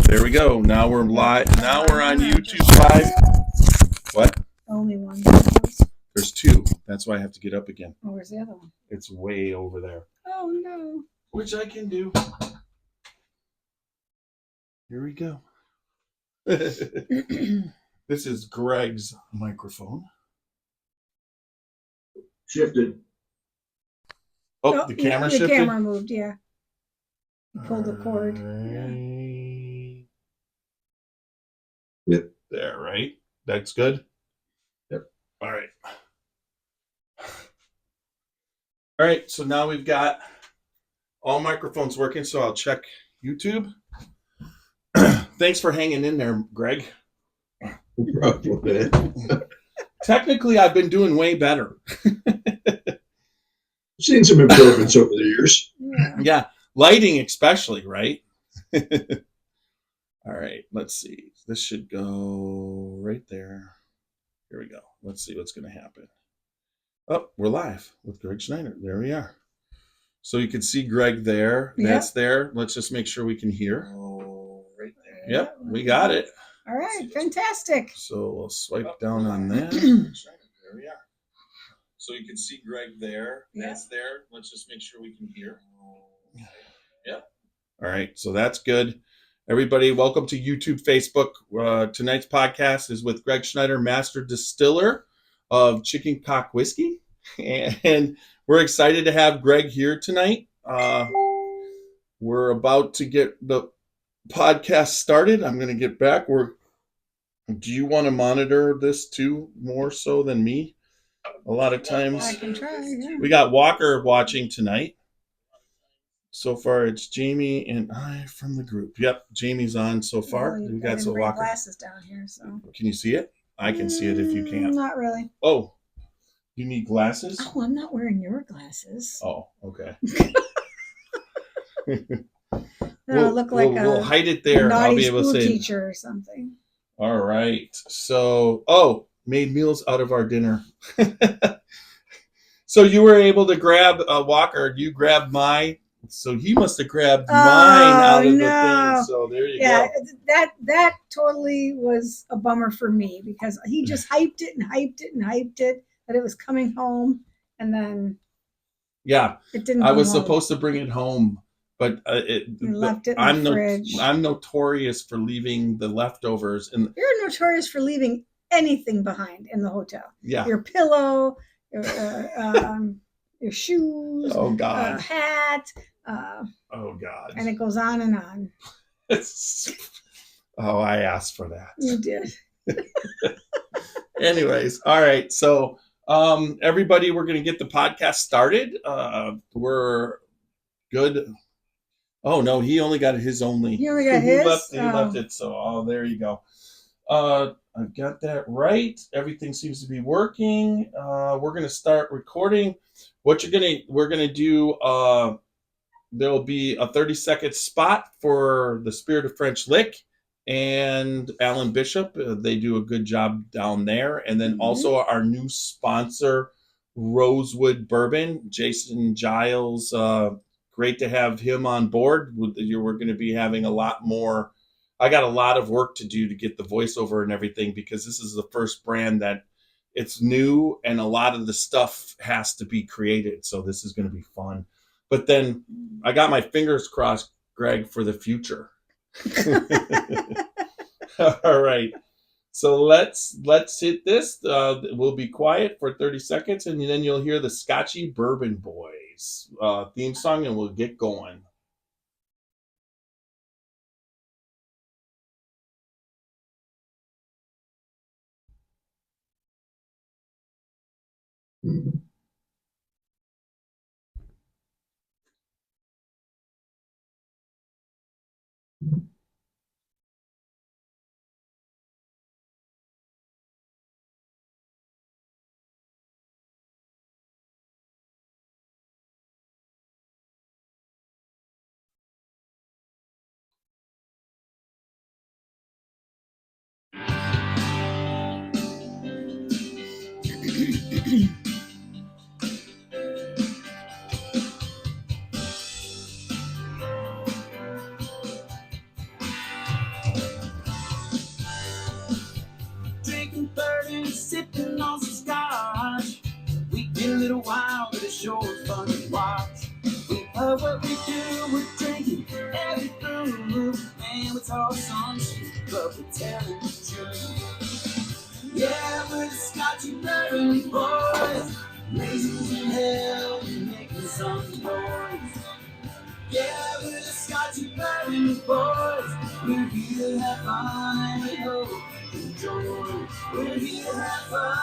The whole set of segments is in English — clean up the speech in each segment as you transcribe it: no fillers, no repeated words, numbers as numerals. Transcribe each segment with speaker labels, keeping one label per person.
Speaker 1: There we go. Now we're live. Now we're on YouTube Live. What?
Speaker 2: Only one.
Speaker 1: There's two. That's why I have to get up again.
Speaker 2: Oh, where's the other one?
Speaker 1: It's way over there.
Speaker 2: Oh, no.
Speaker 1: Which I can do. Here we go. This is Gregg's microphone.
Speaker 3: Shifted.
Speaker 1: Oh, the camera shifted?
Speaker 2: The camera moved, yeah. You pulled the cord.
Speaker 1: Right.
Speaker 3: Yep.
Speaker 1: There, right? That's good?
Speaker 3: Yep.
Speaker 1: All right. All right, so now we've got all microphones working, so I'll check YouTube. Thanks for hanging in there, Gregg.
Speaker 3: No problem.
Speaker 1: Technically, I've been doing way better.
Speaker 3: Seen some improvements over the years.
Speaker 1: Yeah, lighting especially, right? All right, let's see. This should go right there. Here we go. Let's see what's going to happen. Oh, we're live with Gregg Snyder. There we are. So you can see Gregg there.
Speaker 2: Yep.
Speaker 1: That's there. Let's just make sure we can hear.
Speaker 3: Oh, right there.
Speaker 1: Yep, we got it.
Speaker 2: All right, fantastic.
Speaker 1: So we'll swipe down on that. There we are. So you can see Gregg there. That's there. Let's just make sure we can hear. Yep. All right, so that's good. Everybody, welcome to YouTube, Facebook. Tonight's podcast is with Gregg Snyder, Master Distiller of Chicken Cock Whiskey. And we're excited to have Gregg here tonight. We're about to get the podcast started. I'm going to get back. Do you want to monitor this too, more so than me? A lot of times.
Speaker 2: I can try, yeah.
Speaker 1: We got Walker watching tonight. So far, it's Jamie and I from the group. Yep, Jamie's on so far.
Speaker 2: Well,
Speaker 1: We got some
Speaker 2: bring
Speaker 1: Walker.
Speaker 2: Glasses down here, so.
Speaker 1: Can you see it? I can see it if you can't.
Speaker 2: Not really.
Speaker 1: Oh, you need glasses?
Speaker 2: Oh, I'm not wearing your glasses.
Speaker 1: Oh, okay.
Speaker 2: It'll look like
Speaker 1: we'll hide it there.
Speaker 2: naughty
Speaker 1: I'll be able to
Speaker 2: school
Speaker 1: say.
Speaker 2: teacher or something.
Speaker 1: All right. So, made meals out of our dinner. So you were able to grab Walker. You grabbed mine. So he must have grabbed mine out of the thing. So there you go.
Speaker 2: That totally was a bummer for me because he just hyped it and hyped it and hyped it that it was coming home, and then it didn't.
Speaker 1: I was supposed to bring it home, but
Speaker 2: you left it in the fridge.
Speaker 1: I'm notorious for leaving the leftovers.
Speaker 2: You're notorious for leaving anything behind in the hotel.
Speaker 1: Yeah,
Speaker 2: your pillow, your shoes.
Speaker 1: Oh God,
Speaker 2: hat.
Speaker 1: Oh God,
Speaker 2: and it goes on and on.
Speaker 1: I asked for that.
Speaker 2: You did.
Speaker 1: Anyways, all right. So, everybody, we're going to get the podcast started. We're good. Oh no, he only got his only.
Speaker 2: He only got his.
Speaker 1: He left it. So, there you go. I've got that right. Everything seems to be working. We're going to start recording. We're going to do. There'll be a 30-second spot for the Spirit of French Lick and Alan Bishop. They do a good job down there. And then also our new sponsor, Rosewood Bourbon, Jason Giles. Great to have him on board. We're going to be having a lot more. I got a lot of work to do to get the voiceover and everything because this is the first brand that it's new and a lot of the stuff has to be created. So this is going to be fun. But then I got my fingers crossed, Gregg, for the future. All right. So let's hit this. We'll be quiet for 30 seconds, and then you'll hear the Scotchy Bourbon Boys theme song, and we'll get going.
Speaker 4: sure fun to watch. We love what we do, we're drinking every brew, and we talk some shit, but we're telling the truth. Yeah, we're the Scotchy Bourbon Boys, raisins in hell, we're making some noise. Yeah, we're the Scotchy Bourbon Boys, we're here to have fun, and we hope you enjoy. We're here to have fun.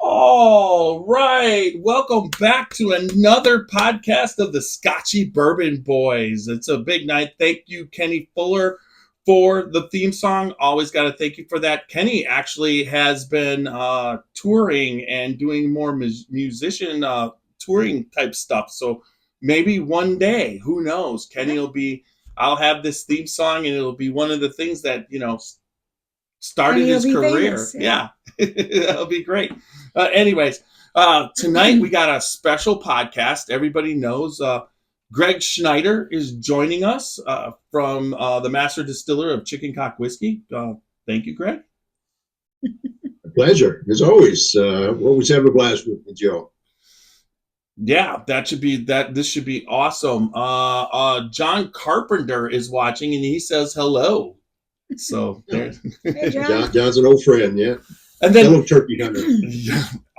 Speaker 1: All right. Welcome back to another podcast of the Scotchy Bourbon Boys. It's a big night. Thank you, Kenny Fuller, for the theme song. Always got to thank you for that. Kenny actually has been touring and doing more musician touring type stuff. So maybe one day, who knows, Kenny will be, I'll have this theme song and it'll be one of the things that, started his career.
Speaker 2: Famous,
Speaker 1: yeah. That'll be great. Anyways, tonight we got a special podcast. Everybody knows Gregg Snyder is joining us from the master distiller of Chicken Cock Whiskey. Thank you, Gregg.
Speaker 3: A pleasure, as always. Always have a blast with Joe.
Speaker 1: Yeah, this should be awesome. John Carpenter is watching and he says hello. So there.
Speaker 2: Hey, John.
Speaker 3: John's an old friend, yeah.
Speaker 1: And then
Speaker 3: fellow turkey hunter.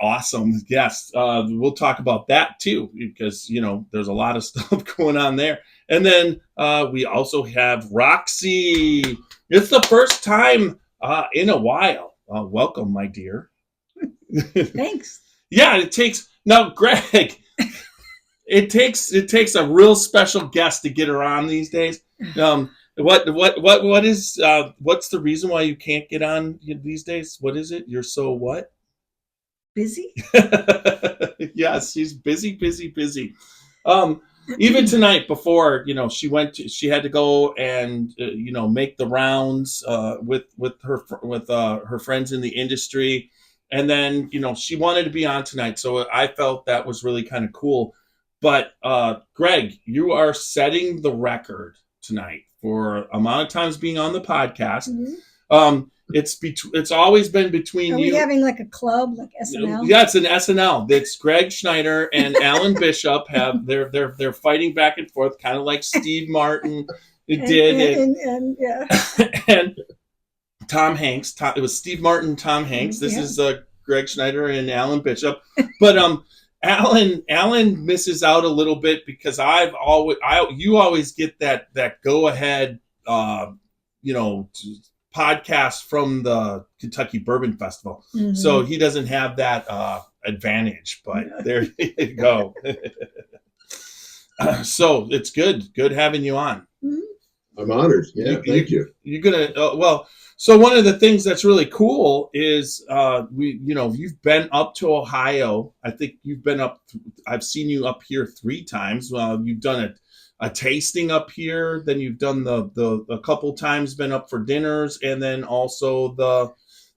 Speaker 1: Awesome. Yes. We'll talk about that too, because, there's a lot of stuff going on there. And then we also have Roxy. It's the first time in a while. Welcome, my dear.
Speaker 2: Thanks.
Speaker 1: Yeah, now, Gregg, it takes a real special guest to get her on these days. What's the reason why you can't get on these days? What is it? You're so what?
Speaker 2: Busy?
Speaker 1: Yes, she's busy. Even tonight before, she had to go and, make the rounds with her friends in the industry. And then, she wanted to be on tonight. So I felt that was really kind of cool. But Gregg, you are setting the record tonight for amount of times being on the podcast.
Speaker 2: Mm-hmm.
Speaker 1: It's always been between you.
Speaker 2: Are we having like a club, like SNL?
Speaker 1: Yeah, it's an SNL. It's Gregg Snyder and Alan Bishop they're fighting back and forth, kind of like Steve Martin did.
Speaker 2: And yeah.
Speaker 1: And Tom Hanks. It was Steve Martin, Tom Hanks. This is Gregg Snyder and Alan Bishop. But Alan misses out a little bit because you always get that go ahead, podcast from the Kentucky Bourbon Festival. Mm-hmm. So he doesn't have that advantage, but there you go. So it's good having you on.
Speaker 2: Mm-hmm.
Speaker 3: I'm honored. Yeah, thank you.
Speaker 1: You're gonna so one of the things that's really cool is you've been up to Ohio. I think you've been up. I've seen you up here 3 times. You've done a tasting up here. Then you've done a couple times been up for dinners, and then also the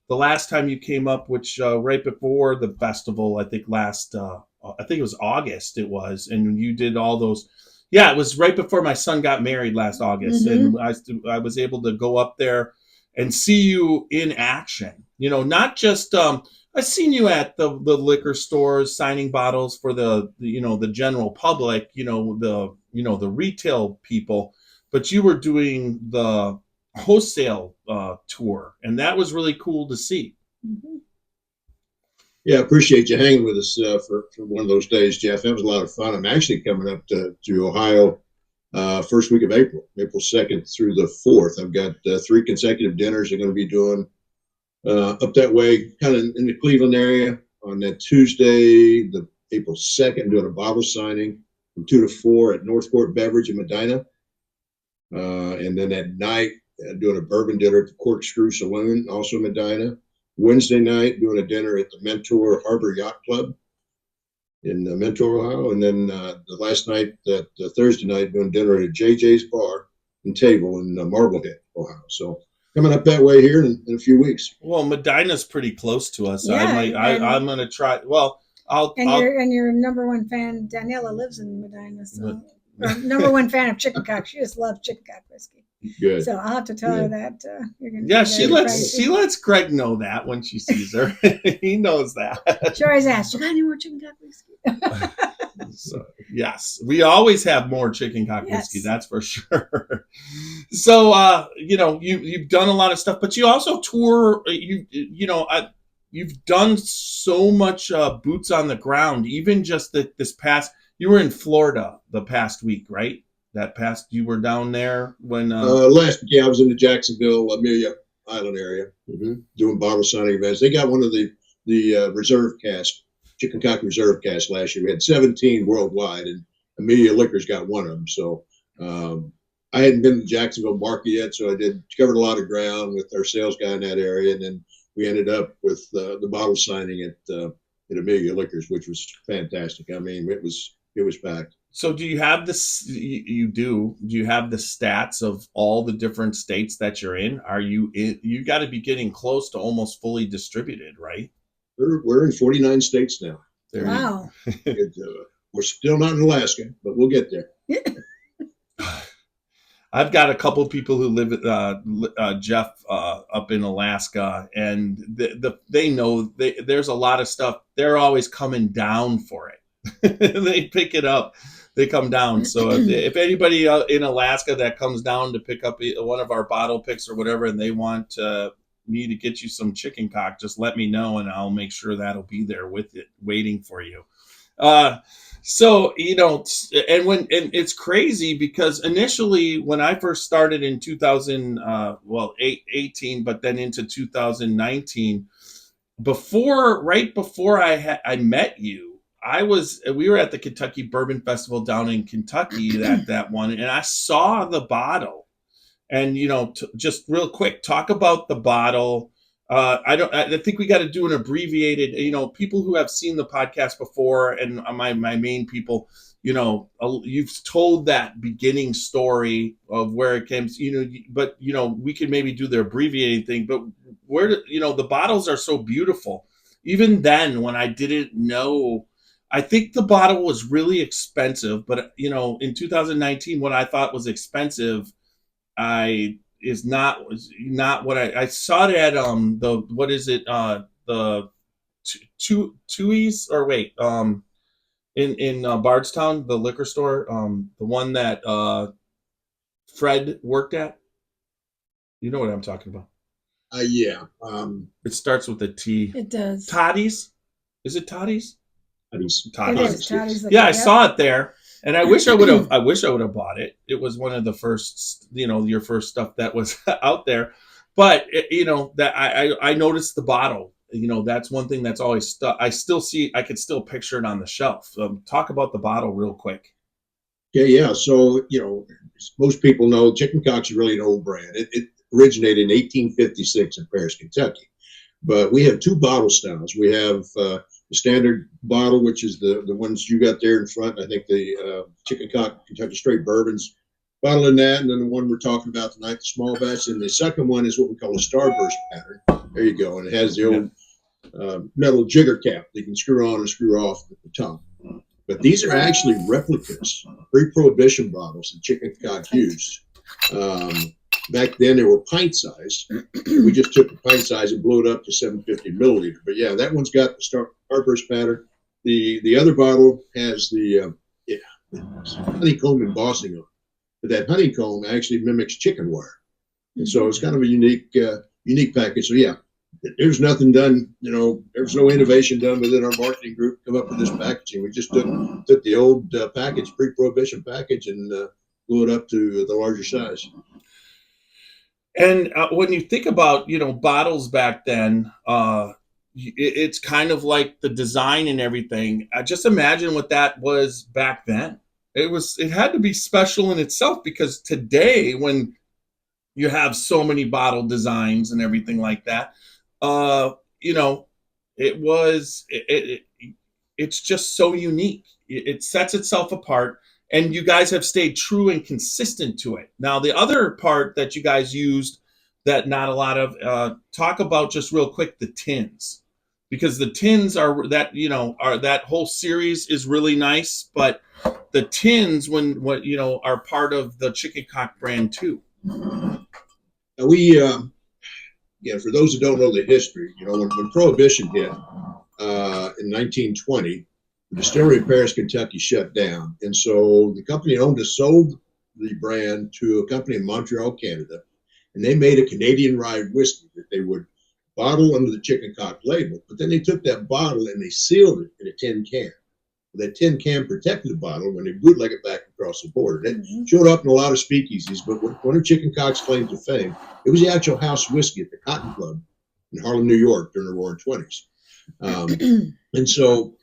Speaker 1: last time you came up, which right before the festival, I think I think it was August. It was, and you did all those. Yeah, it was right before my son got married last August, mm-hmm. and I was able to go up there and see you in action. Not just I've seen you at the liquor stores signing bottles for the general public, the retail people, but you were doing the wholesale tour, and that was really cool to see.
Speaker 2: Mm-hmm.
Speaker 3: Yeah, I appreciate you hanging with us for one of those days, Jeff. That was a lot of fun. I'm actually coming up to Ohio first week of April 2nd through the 4th. I've got 3 consecutive dinners I'm going to be doing up that way, kind of in the Cleveland area. On that Tuesday, the April 2nd, I'm doing a bottle signing from 2 to 4 at Northport Beverage in Medina. And then at night, doing a bourbon dinner at the Corkscrew Saloon, also in Medina. Wednesday night, doing a dinner at the Mentor Harbor Yacht Club in Mentor, Ohio. And then the last night, Thursday night, doing dinner at JJ's Bar and Table in Marblehead, Ohio. So coming up that way here in a few weeks.
Speaker 1: Well, Medina's pretty close to us.
Speaker 2: Yeah,
Speaker 1: I'm gonna try. Well, I'll.
Speaker 2: And your number one fan, Daniela, lives in Medina. So, or number one fan of chicken cock. She just loves chicken cock whiskey.
Speaker 3: Good.
Speaker 2: So I'll have to tell her that you're going to.
Speaker 1: Yeah, she lets Gregg know that when she sees her. He knows that.
Speaker 2: She always asks, "You got any more chicken cock whiskey?"
Speaker 1: So, yes, we always have more chicken cock whiskey. That's for sure. So, you've done a lot of stuff, but you also tour. You've done so much boots on the ground. Even just this past, you were in Florida the past week, right? You were down there when
Speaker 3: last week. Yeah, I was in the Jacksonville, Amelia Island area, doing bottle signing events. They got one of the reserve casts, chicken cock reserve casts last year. We had 17 worldwide, and Amelia Liquors got one of them. So I hadn't been to Jacksonville market yet, so I covered a lot of ground with our sales guy in that area, and then we ended up with the bottle signing at Amelia Liquors, which was fantastic. I mean, it was packed.
Speaker 1: So do you have this? Do you have the stats of all the different states that you're in? You got to be getting close to almost fully distributed, right?
Speaker 3: We're in 49 states now.
Speaker 2: Wow.
Speaker 3: We're still not in Alaska, but we'll get there.
Speaker 1: I've got a couple of people who live, Jeff, up in Alaska, and they know there's a lot of stuff. They're always coming down for it. They pick it up. They come down. So if anybody in Alaska that comes down to pick up one of our bottle picks or whatever, and they want me to get you some chicken cock, just let me know, and I'll make sure that'll be there with it, waiting for you. So, and it's crazy because initially when I first started in 2018, but then into 2019, right before I met you, we were at the Kentucky Bourbon Festival down in Kentucky that one, and I saw the bottle, and just real quick, talk about the bottle. I think we got to do an abbreviated, people who have seen the podcast before, and my main people, you've told that beginning story of where it came, but we could maybe do the abbreviated thing, but the bottles are so beautiful. Even then, when I didn't know, I think the bottle was really expensive, but in 2019, what I thought was expensive, is not what I saw it at the Tui's, or wait, in Bardstown, the liquor store, the one that Fred worked at. You know what I'm talking about?
Speaker 3: Yeah.
Speaker 1: It starts with a T.
Speaker 2: It does.
Speaker 1: Toddy's? Is it Toddy's?
Speaker 3: Toddy's.
Speaker 2: Toddy's.
Speaker 1: Yeah, I saw it there, and I wish I would have. I wish I would have bought it. It was one of the first, your first stuff that was out there. But that I noticed the bottle. That's one thing that's always stuck. I could still picture it on the shelf. Talk about the bottle real quick.
Speaker 3: Yeah. So most people know chicken cock's really an old brand. It originated in 1856 in Paris, Kentucky. But we have two bottle styles. We have the standard bottle, which is the ones you got there in front. I think the chicken cock Kentucky straight bourbons bottle in that, and then the one we're talking about tonight, the small batch. And the second one is what we call a starburst pattern. There you go. And it has the old metal jigger cap that you can screw on and screw off at the top. But these are actually replicas, pre-prohibition bottles that chicken cock used. Back then, they were pint size. We just took the pint size and blew it up to 750 milliliter. But yeah, that one's got the starburst pattern. The other bottle has the honeycomb embossing on it. But that honeycomb actually mimics chicken wire, and so it's kind of a unique package. So yeah, there's nothing done. There's no innovation done within our marketing group to come up with this packaging. We just took the old package, pre-prohibition package, and blew it up to the larger size.
Speaker 1: And when you think about, bottles back then, it's kind of like the design and everything. Just imagine what that was back then. It had to be special in itself, because today, when you have so many bottle designs and everything like that, it's just so unique. It sets itself apart. And you guys have stayed true and consistent to it. Now, the other part that you guys used that not a lot of. Talk about just real quick the tins, because the tins are that are that whole series is really nice, but the tins are part of the Chicken Cock brand too.
Speaker 3: We for those who don't know the history, when Prohibition hit in 1920, the distillery in Paris, Kentucky shut down. And so the company owned us sold the brand to a company in Montreal, Canada. And they made a Canadian rye whiskey that they would bottle under the Chicken Cock label. But then they took that bottle and they sealed it in a tin can. That tin can protected the bottle when they bootleg it back across the border. It showed up in a lot of speakeasies, but one of Chicken Cock's claims to fame, it was the actual house whiskey at the Cotton Club in Harlem, New York during the Roaring '20s. And so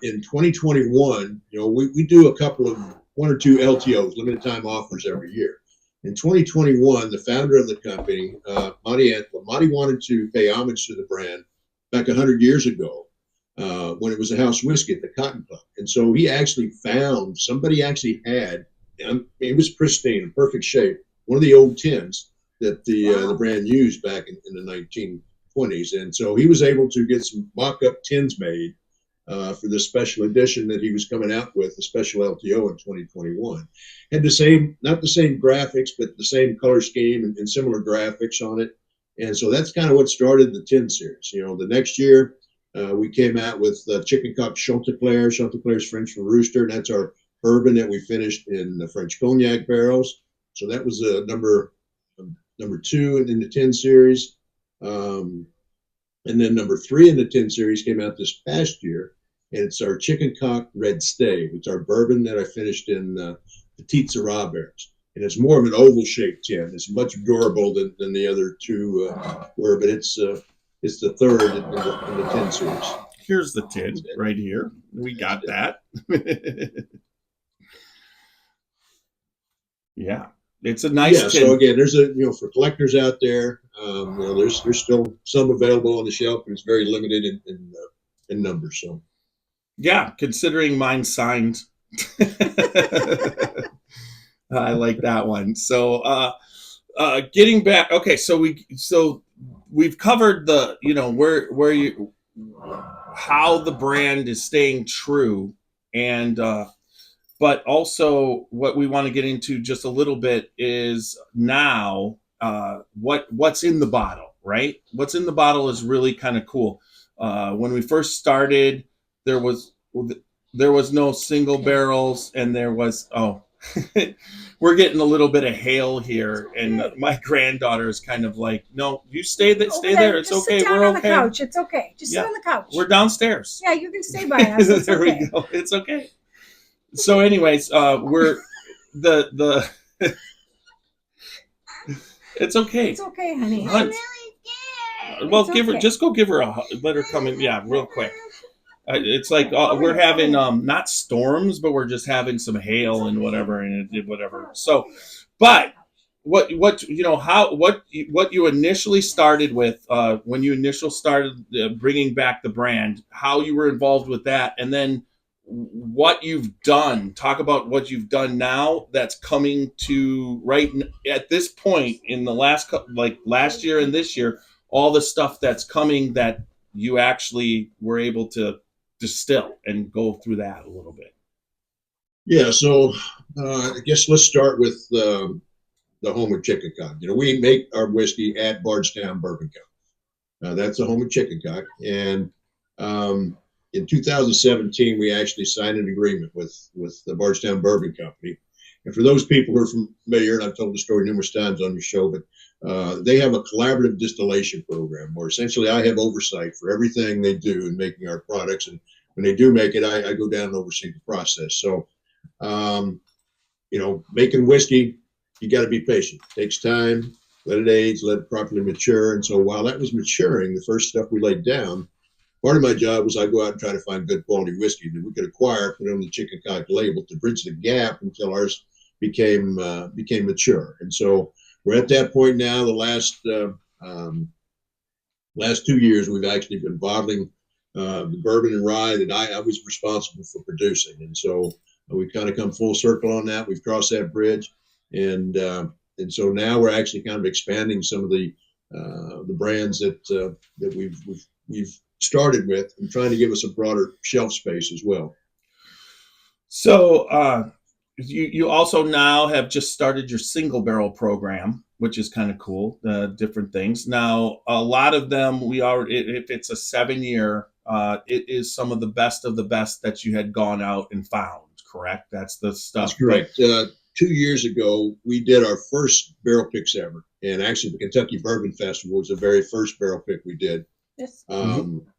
Speaker 3: in 2021, we do a couple of 1 or 2 LTOs, limited time offers every year. In 2021, the founder of the company, Monty wanted to pay homage to the brand back 100 years ago when it was a house whiskey at the Cotton Club. And so he actually found, somebody actually had, it was pristine, in perfect shape, one of the old tins that the brand used back in the 1920s. And so he was able to get some mock-up tins made for this special edition that he was coming out with, the special LTO in 2021. Had not the same graphics, but the same color scheme and similar graphics on it. And so that's kind of what started the tin series. The next year we came out with Chicken Cock Chanticleer. Chanticleer is French for rooster, and that's our bourbon that we finished in the French cognac barrels. So that was number 2 in the tin series. And then number 3 in the tin series came out this past year, and it's our Chicken Cock Red Stave. It's our bourbon that I finished in Petite Syrah barrels. And it's more of an oval-shaped tin. It's much durable than the other 2 were, but it's the 3rd in the tin series.
Speaker 1: Here's the tin right here. We got that. Yeah. It's a nice tin.
Speaker 3: So again, there's for collectors out there, there's still some available on the shelf, but it's very limited in numbers. So
Speaker 1: yeah, considering mine's signed. I like that one. So getting back, okay, so we've covered the how the brand is staying true, and but also what we want to get into just a little bit is now what's in the bottle, right? What's in the bottle is really kind of cool. When we first started, there was no single barrels, and there was we're getting a little bit of hail here, and my granddaughter is kind of like, no, you stay there. It's
Speaker 2: just
Speaker 1: okay.
Speaker 2: Sit down
Speaker 1: We're
Speaker 2: on
Speaker 1: okay.
Speaker 2: The couch. It's okay. Just sit on the couch.
Speaker 1: We're downstairs.
Speaker 2: Yeah, you can stay by us. It's
Speaker 1: there
Speaker 2: okay.
Speaker 1: we go. It's okay. So, anyways, we're the. It's okay.
Speaker 2: It's okay, honey.
Speaker 1: I'm
Speaker 2: really scared.
Speaker 1: Well, give her let her come in. Yeah, real quick. It's like we're having not storms, but we're just having some hail and whatever, and it did whatever. So, but what you initially started with when you initially started bringing back the brand, how you were involved with that, and then what you've done. Talk about what you've done now that's coming to right at this point in the last year and this year, all the stuff that's coming that you actually were able to distill, and go through that a little bit.
Speaker 3: Yeah, so I guess let's start with the home of Chicken Cock. We make our whiskey at Bardstown Bourbon Company. That's the home of Chicken Cock. And in 2017, we actually signed an agreement with the Bardstown Bourbon Company. And for those people who are familiar, and I've told the story numerous times on your show, but they have a collaborative distillation program where essentially I have oversight for everything they do in making our products. And when they do make it, I go down and oversee the process. So, making whiskey, you got to be patient. It takes time, let it age, let it properly mature. And so while that was maturing, the first stuff we laid down, part of my job was I go out and try to find good quality whiskey that we could acquire, put it on the Chicken Cock label to bridge the gap until ours became mature. And so we're at that point now. The last 2 years, we've actually been bottling the bourbon and rye that I was responsible for producing. And so we've kind of come full circle on that. We've crossed that bridge, and And so now we're actually kind of expanding some of the brands that we've started with, and trying to give us a broader shelf space as well.
Speaker 1: So you also now have just started your single barrel program, which is kind of cool. Different things. Now, a lot of them if it's a 7-year, it is some of the best that you had gone out and found. Correct? That's the stuff.
Speaker 3: That's correct. 2 years ago, we did our first barrel picks ever, and actually, the Kentucky Bourbon Festival was the very first barrel pick we did.
Speaker 2: Yes.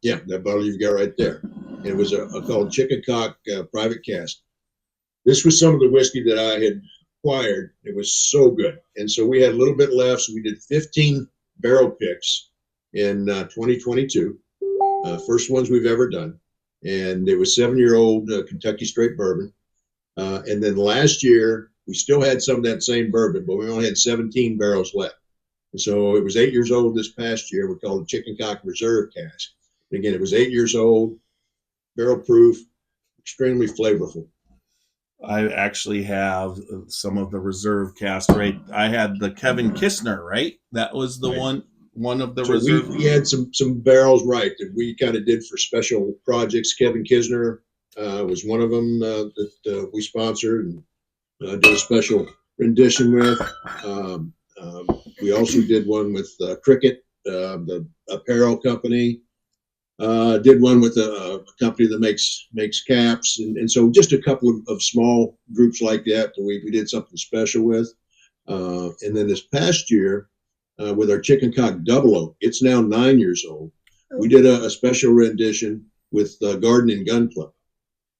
Speaker 3: Yeah, that bottle you've got right there. And it was called Chicken Cock Private Cask. This was some of the whiskey that I had acquired. It was so good. And so we had a little bit left. So we did 15 barrel picks in 2022. First ones we've ever done. And it was 7-year-old Kentucky straight bourbon. And then last year, we still had some of that same bourbon, but we only had 17 barrels left. And so it was 8 years old this past year. We called it Chicken Cock Reserve Cask. And again, it was 8 years old, barrel proof, extremely flavorful.
Speaker 1: I actually have some of the reserve cask, right? I had the Kevin Kistner, right? That was the one of the
Speaker 3: so
Speaker 1: reserve.
Speaker 3: We had some barrels, right, that we kind of did for special projects. Kevin Kistner was one of them that we sponsored and did a special rendition with. We also did one with Cricket, the apparel company. Did one with a company that makes caps, and so just a couple of small groups like that we did something special with. And then this past year, with our Chicken Cock Double Oak, it's now 9 years old. We did a special rendition with Garden and Gun Club.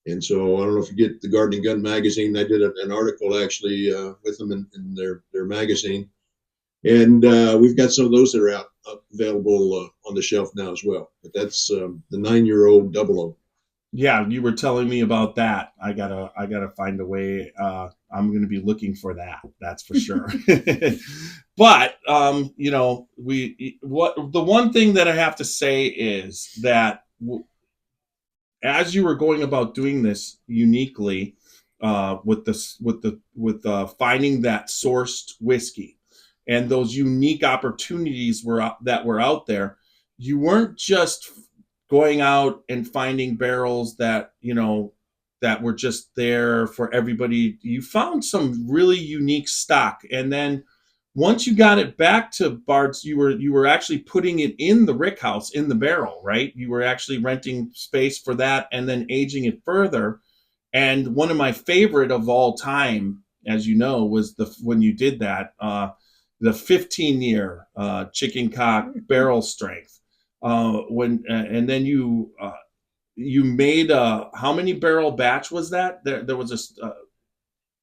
Speaker 3: And so I don't know if you get the Garden and Gun magazine. I did an article actually with them in their magazine. And we've got some of those that are out available on the shelf now as well. But that's the 9-year-old Double Oak.
Speaker 1: Yeah, you were telling me about that. I gotta find a way. I'm going to be looking for that. That's for sure. But the one thing that I have to say is that as you were going about doing this uniquely, with finding that sourced whiskey and those unique opportunities that were out there, you weren't just going out and finding barrels that were just there for everybody. You found some really unique stock, and then once you got it back to Bard's, you were actually putting it in the rick house in the barrel, right? You were actually renting space for that and then aging it further. And one of my favorite of all time, as you know, was when you did that, the 15-year Chicken Cock barrel strength. And then you made how many barrel batch was that? There was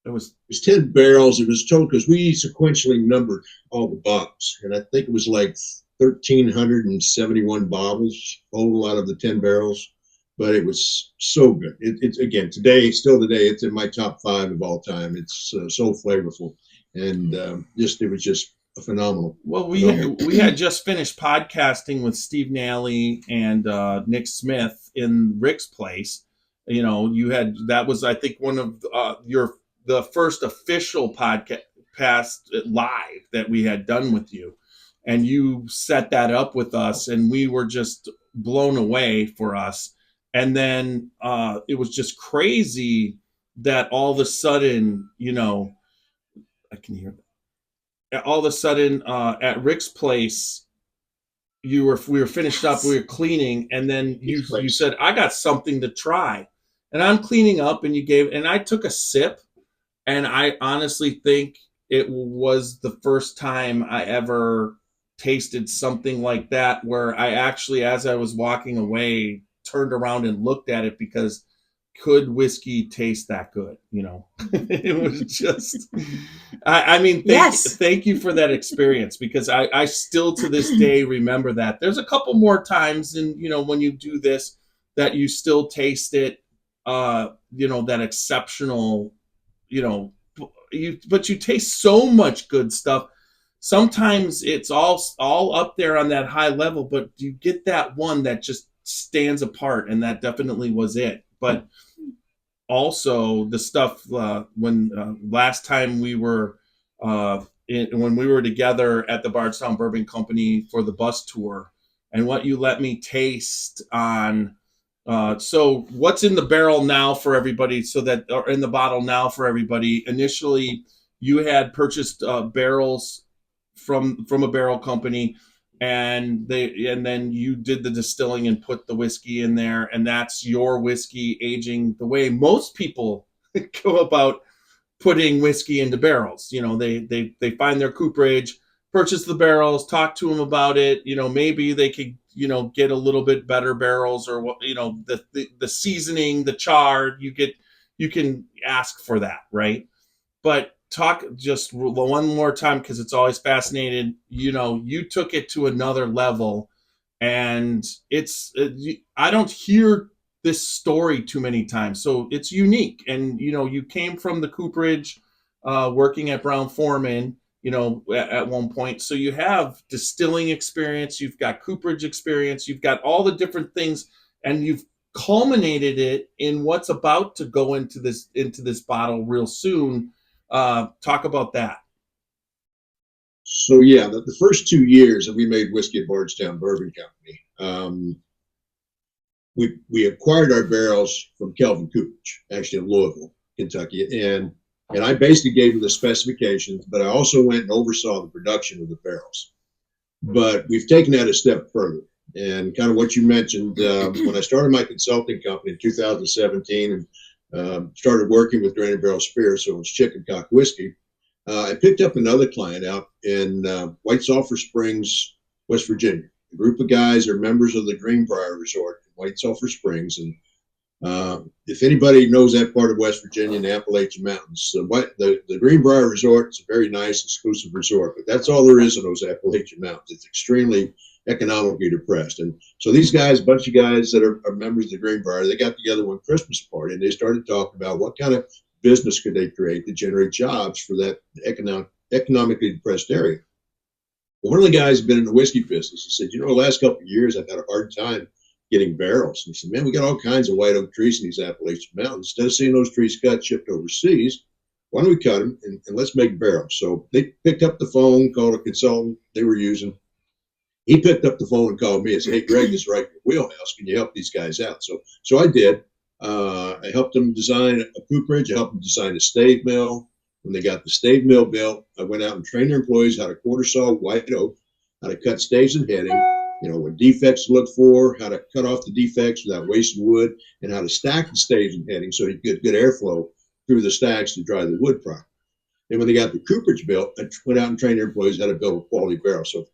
Speaker 1: it was
Speaker 3: 10 barrels. It was total because we sequentially numbered all the bottles, and I think it was like 1,371 bottles total out of the 10 barrels. But it was so good. It's again today, it's in my top 5 of all time. It's so flavorful, and it was just phenomenal.
Speaker 1: Well, we had just finished podcasting with Steve Nally and Nick Smith in Rick's place. That was, I think, one of the first official podcast live that we had done with you, and you set that up with us, and we were just blown away for us. And then it was just crazy that all of a sudden, I can hear that. All of a sudden, at Rick's place, we were finished up, we were cleaning, and then you said, "I got something to try," and I'm cleaning up, and I took a sip, and I honestly think it was the first time I ever tasted something like that, where I actually, as I was walking away, turned around and looked at it, because could whiskey taste that good? It was just, thank you for that experience, because I still to this day remember that. There's a couple more times, and when you do this, that you still taste it, that exceptional, but you taste so much good stuff. Sometimes it's all up there on that high level, but you get that one that just stands apart, and that definitely was it. But also the stuff when last time we were when we were together at the Bardstown Bourbon Company for the bus tour, and what you let me taste on. So what's in the barrel now for everybody, or in the bottle now for everybody? Initially, you had purchased barrels from a barrel company, and then you did the distilling and put the whiskey in there, and that's your whiskey aging the way most people go about putting whiskey into barrels. They find their cooperage, purchase the barrels, talk to them about it. Maybe they could get a little bit better barrels, or what, the seasoning, the char. You can ask for that, right? But talk just one more time, because it's always fascinating. You took it to another level, and I don't hear this story too many times, so it's unique. And you came from the cooperage, working at Brown Forman, at one point, so you have distilling experience, you've got cooperage experience, you've got all the different things, and you've culminated it in what's about to go into this bottle real soon. Talk about that.
Speaker 3: So yeah, the first 2 years that we made whiskey at Bardstown Bourbon Company, we acquired our barrels from Kelvin Cooperage, actually in Louisville, Kentucky, and I basically gave them the specifications, but I also went and oversaw the production of the barrels. But we've taken that a step further, and kind of what you mentioned, when I started my consulting company in 2017 and started working with Grain and Barrel Spirits, so it was Chicken Cock Whiskey, I picked up another client out in White Sulphur Springs, West Virginia. A group of guys are members of the Greenbrier Resort in White Sulphur Springs, and if anybody knows that part of West Virginia and the Appalachian Mountains, the Greenbrier Resort is a very nice, exclusive resort, but that's all there is in those Appalachian Mountains. It's extremely economically depressed. And so these guys, a bunch of guys that are members of the Greenbrier, they got together one Christmas party, and they started talking about what kind of business could they create to generate jobs for that economically depressed area. Well, one of the guys had been in the whiskey business. He said, the last couple of years, I've had a hard time getting barrels. And he said, man, we got all kinds of white oak trees in these Appalachian Mountains. Instead of seeing those trees cut, shipped overseas, why don't we cut them and let's make barrels? So they picked up the phone, called a consultant they were using. He picked up the phone and called me and said, hey, Greg, this is right in your wheelhouse. Can you help these guys out? So I did. I helped them design a cooperage. I helped them design a stave mill. When they got the stave mill built, I went out and trained their employees how to quarter saw white oak, how to cut staves and heading, what defects to look for, how to cut off the defects without wasting wood, and how to stack the staves and heading so you get good airflow through the stacks to dry the wood properly. And when they got the cooperage built, I went out and trained their employees how to build a quality barrel. So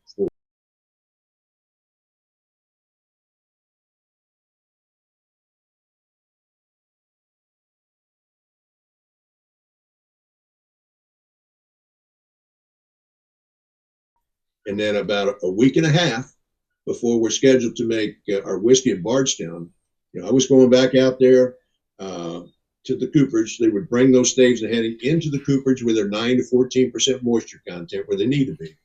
Speaker 3: and then about a week and a half before we're scheduled to make our whiskey in Bardstown, I was going back out there to the cooperage. They would bring those staves and heading into the cooperage with their 9 to 14% moisture content where they need to be.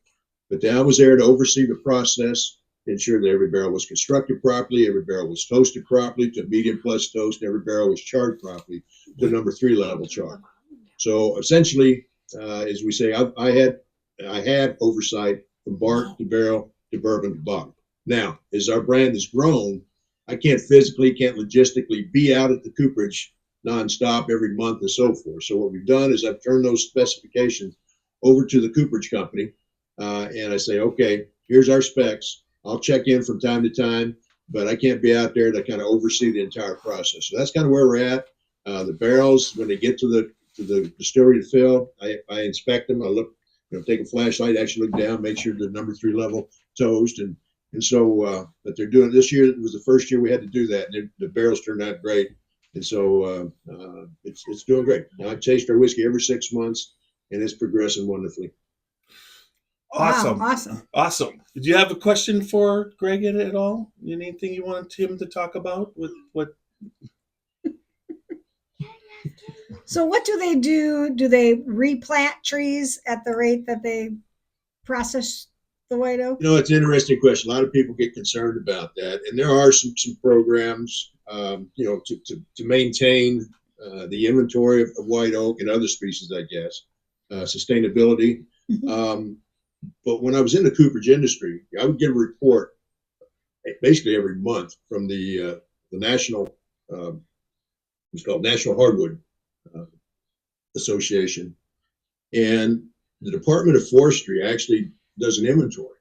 Speaker 3: But then I was there to oversee the process, ensure that every barrel was constructed properly, every barrel was toasted properly to medium plus toast, and every barrel was charred properly to number 3 level char. So essentially, as we say, I had oversight from bark to barrel to bourbon to bottle. Now, as our brand has grown, I can't logistically be out at the cooperage nonstop every month and so forth. So what we've done is I've turned those specifications over to the cooperage company, and I say, okay, here's our specs. I'll check in from time to time, but I can't be out there to kind of oversee the entire process. So that's kind of where we're at. The barrels, when they get to the distillery to fill, I inspect them. I look, take a flashlight, actually look down, make sure the number 3 level toast, and so but they're doing this year. It was the first year we had to do that, and the barrels turned out great, and so it's doing great. Now I taste our whiskey every 6 months, and it's progressing wonderfully.
Speaker 1: Awesome.
Speaker 2: Wow,
Speaker 1: Awesome. Did you have a question for Greg at all? Anything you wanted him to talk about with what?
Speaker 2: So what do they do? Do they replant trees at the rate that they process the white oak?
Speaker 3: It's an interesting question. A lot of people get concerned about that, and there are some programs, to maintain the inventory of white oak and other species, I guess, sustainability. But when I was in the cooperage industry, I would get a report basically every month from the national, it's called National Hardwood uh, Association, and the Department of Forestry actually does an inventory.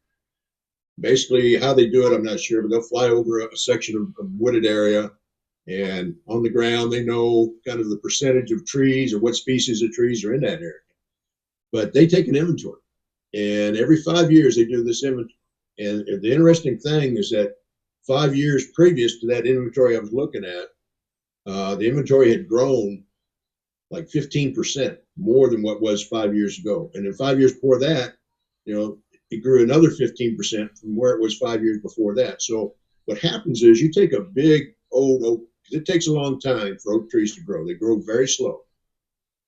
Speaker 3: Basically, how they do it, I'm not sure, but they'll fly over a section of wooded area, and on the ground, they know kind of the percentage of trees or what species of trees are in that area. But they take an inventory, and every 5 years they do this inventory. And the interesting thing is that 5 years previous to that inventory I was looking at, the inventory had grown like 15% more than what was 5 years ago. And then 5 years before that, it grew another 15% from where it was 5 years before that. So what happens is you take a big old oak, because it takes a long time for oak trees to grow. They grow very slow.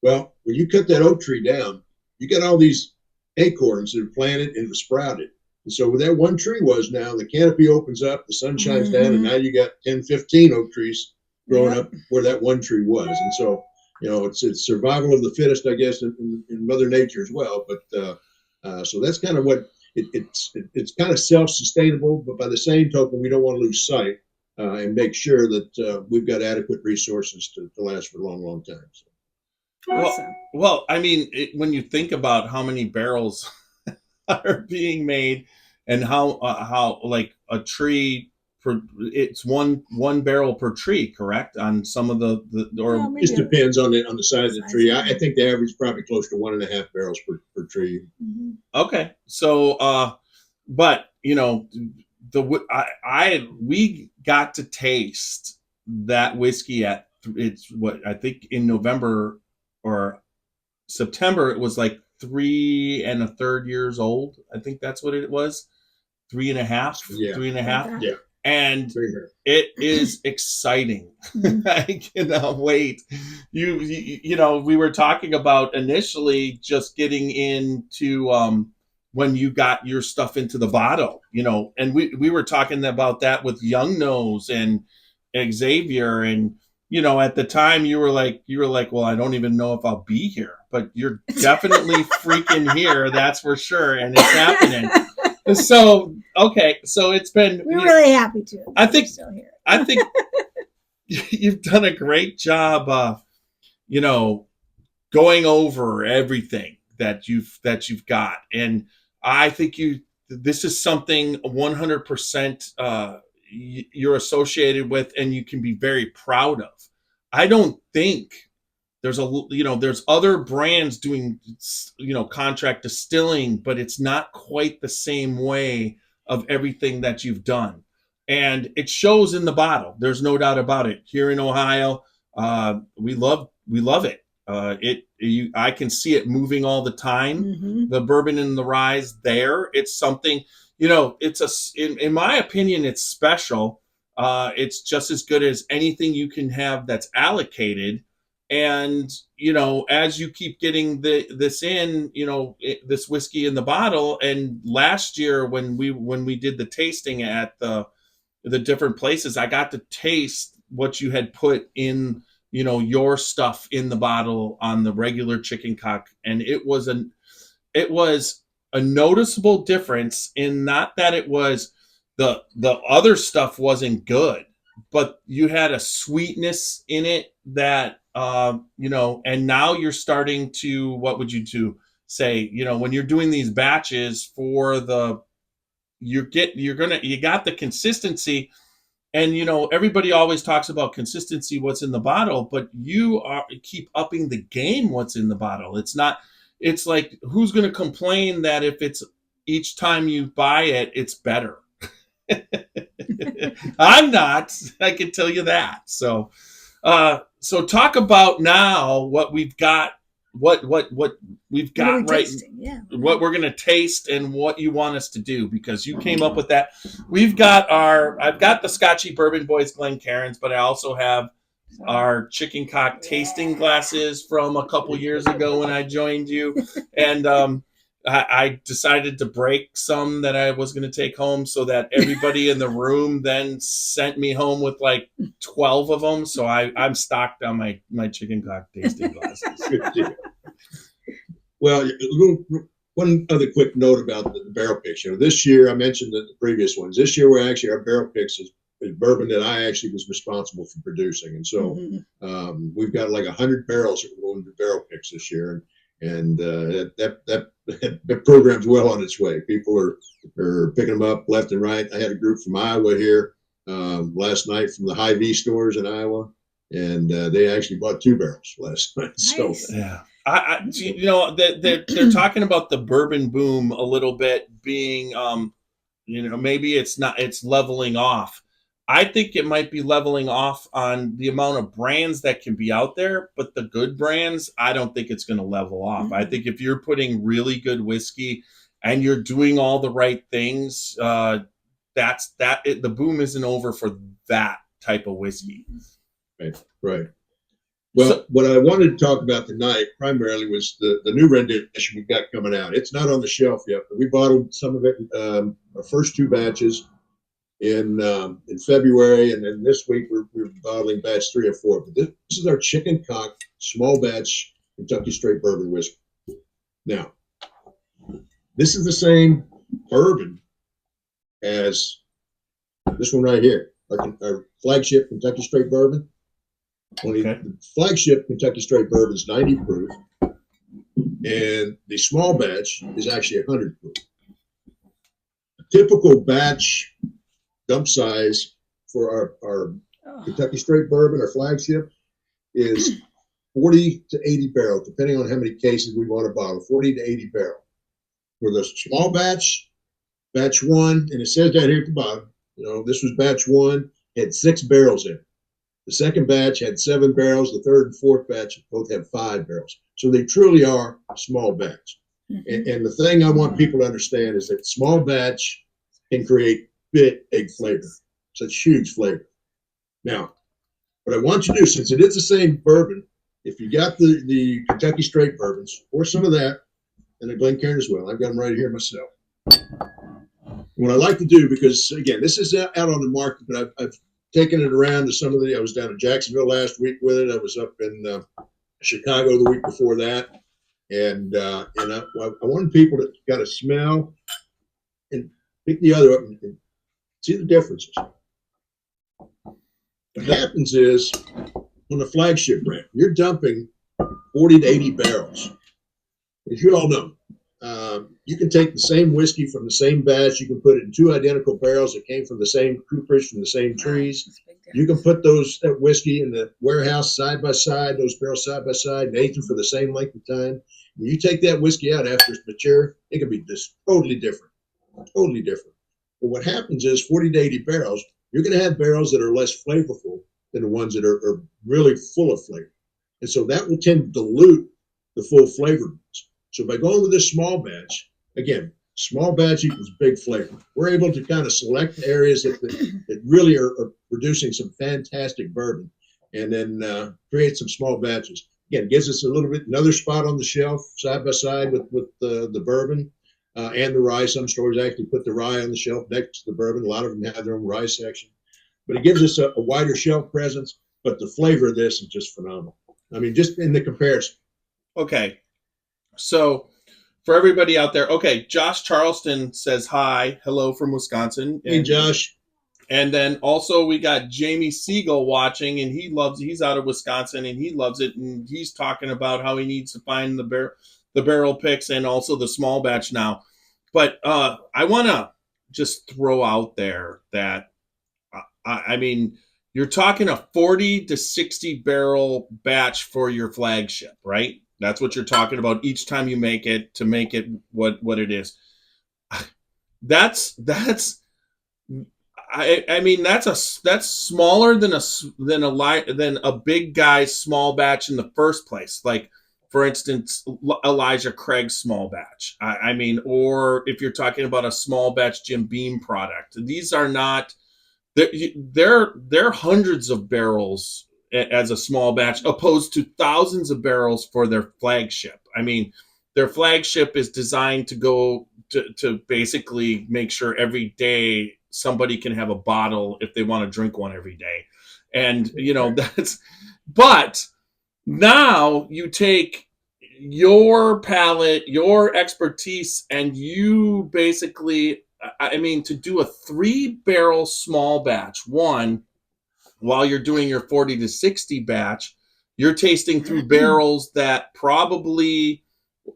Speaker 3: Well, when you cut that oak tree down, you got all these acorns that are planted and sprouted. And so where that one tree was now, the canopy opens up, the sun shines down, and now you got 10, 15 oak trees growing up where that one tree was. And so, it's survival of the fittest, I guess, in Mother Nature as well. But so that's kind of what it's kind of self-sustainable, but by the same token, we don't want to lose sight and make sure that we've got adequate resources to last for a long, long time. So.
Speaker 2: Awesome.
Speaker 1: Well, I mean, when you think about how many barrels are being made, and how like a tree it's one barrel per tree, correct? On some of the or
Speaker 3: just depends on the size of the tree. I think the average is probably close to 1.5 barrels per tree.
Speaker 2: Mm-hmm.
Speaker 1: Okay, so but we got to taste that whiskey at I think in November or September. It was like 3 1/3 years old. I think that's what it was. 3.5.
Speaker 3: Yeah.
Speaker 1: 3.5.
Speaker 3: Yeah.
Speaker 1: And it is exciting. I cannot wait. We were talking about initially just getting into when you got your stuff into the bottle, and we were talking about that with Young Nose and Xavier, and at the time you were like, well, I don't even know if I'll be here, but you're definitely freaking here. That's for sure. And it's happening. So, okay. So it's been,
Speaker 2: we're really happy to.
Speaker 1: I think,
Speaker 2: still here.
Speaker 1: I think you've done a great job, going over everything that you've got. And I think this is something 100%, you're associated with, and you can be very proud of. I don't think there's other brands doing, contract distilling, but it's not quite the same way of everything that you've done. And it shows in the bottle. There's no doubt about it. Here in Ohio, we love it. I can see it moving all the time.
Speaker 2: Mm-hmm.
Speaker 1: The bourbon and the rye there. It's something, in my opinion, it's special. It's just as good as anything you can have that's allocated. And, as you keep getting this in, this whiskey in the bottle. And last year when we did the tasting at the different places, I got to taste what you had put in, your stuff in the bottle on the regular chicken cock. And it was a noticeable difference, in not that it was the other stuff wasn't good, but you had a sweetness in it that, and now you're starting to, what would you say, when you're doing these batches for you got the consistency. And, everybody always talks about consistency, what's in the bottle, but you keep upping the game, what's in the bottle. It's like, who's going to complain that if it's each time you buy it, it's better? I'm not, I can tell you that. So talk about now what we've got, what we've got right, what we're going to taste and what you want us to do, because you came up with that. I've got the Scotchy Bourbon Boys Glencairns, but I also have our chicken cock tasting glasses from a couple years ago when I joined you. And, I decided to break some that I was going to take home, so that everybody in the room then sent me home with like 12 of them. So I'm stocked on my chicken cock tasting glasses.
Speaker 3: Well, one other quick note about the barrel picks. This year, I mentioned the previous ones. This year, our barrel picks is bourbon that I actually was responsible for producing. And so we've got like 100 barrels that we're going to barrel picks this year. And that program's well on its way. People are picking them up left and right. I had a group from Iowa here last night from the Hy-Vee stores in Iowa, and they actually bought 2 barrels last night.
Speaker 2: Nice.
Speaker 3: So
Speaker 1: yeah, they're talking about the bourbon boom a little bit being, maybe it's leveling off. I think it might be leveling off on the amount of brands that can be out there, but the good brands, I don't think it's going to level off. I think if you're putting really good whiskey and you're doing all the right things, the boom isn't over for that type of whiskey.
Speaker 3: Right. Well, what I wanted to talk about tonight primarily was the new rendition we've got coming out. It's not on the shelf yet, but we bottled some of it, our first 2 batches in February, and then this week we're bottling batch 3 or 4. But this is our chicken cock small batch Kentucky straight bourbon whiskey. Now, this is the same bourbon as this one right here, our flagship Kentucky straight bourbon. Only the flagship Kentucky straight bourbon is 90 proof, and the small batch is actually 100 proof. A typical batch dump size for our Kentucky straight bourbon, our flagship, is 40 to 80 barrels, depending on how many cases we want to bottle, 40 to 80 barrels. For the small batch 1, and it says down here at the bottom, this was batch 1, had 6 barrels in it. The second batch had 7 barrels. The third and fourth batch both have 5 barrels. So they truly are small batch. And the thing I want people to understand is that small batch can create big flavor. Such huge flavor. Now, what I want you to do, since it is the same bourbon, if you got the Kentucky straight bourbons, or some of that, and the Glencairn as well, I've got them right here myself. What I like to do, because again, this is out on the market, but I've taken it around to some of I was down in Jacksonville last week with it. I was up in Chicago the week before that. And I wanted people to kind of smell and pick the other up and see the differences. What happens is, on the flagship brand, you're dumping 40 to 80 barrels. As you all know, you can take the same whiskey from the same batch. You can put it in 2 identical barrels that came from the same cooperage, from the same trees. You can put that whiskey in the warehouse side by side, those barrels side by side, and age them for the same length of time. When you take that whiskey out after it's mature, it can be just totally different. Totally different. But what happens is 40 to 80 barrels, you're going to have barrels that are less flavorful than the ones that are really full of flavor. And so that will tend to dilute the full flavor. So by going with this small batch, again, small batch equals big flavor. We're able to kind of select areas that really are producing some fantastic bourbon, and then create some small batches. Again, gives us a little bit another spot on the shelf side by side with the bourbon and the rye. Some stores actually put the rye on the shelf next to the bourbon. A lot of them have their own rye section, but it gives us a wider shelf presence. But the flavor of this is just phenomenal. I mean, just in the comparison.
Speaker 1: Okay. So for everybody out there, Josh Charleston says hi. Hello from Wisconsin.
Speaker 3: Hey, Josh.
Speaker 1: And then also we got Jamie Siegel watching, and he's out of Wisconsin, and he loves it. And he's talking about how he needs to find the barrel picks and also the small batch now. But I want to just throw out there that, I mean, you're talking a 40 to 60 barrel batch for your flagship, right? That's what you're talking about each time you make it, to make it what it is. That's smaller than a big guy's small batch in the first place. Like, for instance, Elijah Craig's small batch. Or if you're talking about a small batch Jim Beam product, these are not. They're hundreds of barrels as a small batch, opposed to thousands of barrels for their flagship. I mean, their flagship is designed to go to basically make sure every day somebody can have a bottle if they want to drink one every day. And, but now you take your palate, your expertise, and you basically, I mean, to do a 3-barrel small batch, one, while you're doing your 40 to 60 batch, you're tasting through barrels that probably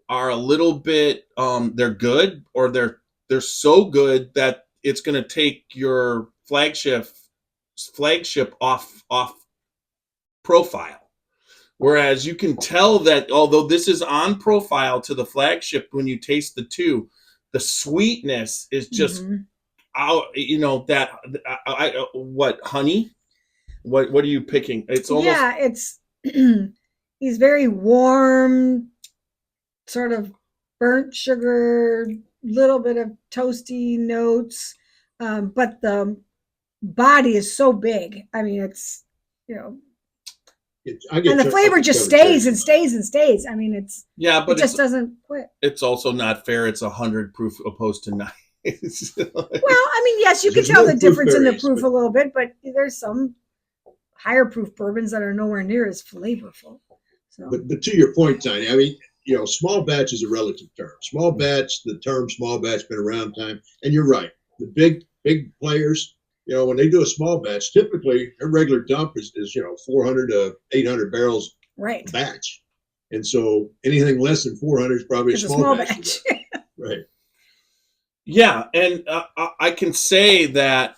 Speaker 1: are a little bit, they're good, or they're so good that it's going to take your flagship off profile. Whereas you can tell that although this is on profile to the flagship, when you taste the two, the sweetness is just out. You know that what honey? What are you picking? It's almost
Speaker 2: it's he's very warm, sort of burnt sugar, little bit of toasty notes, but the body is so big. I mean, it's and the flavor just stays and stays and stays. I mean, it just doesn't quit.
Speaker 1: It's also not fair. It's 100 proof opposed to 9.
Speaker 2: Well, I mean, yes, you can tell the difference in the proof a little bit, but there's some higher proof bourbons that are nowhere near as flavorful. So.
Speaker 3: But to your point, Tiny, I mean, small batch is a relative term. Small batch, the term small batch been around time, and you're right. The big players, when they do a small batch, typically their regular dump is 400 to 800 barrels
Speaker 2: a
Speaker 3: batch, and so anything less than 400 is probably a small batch. Right.
Speaker 1: Yeah, and I can say that.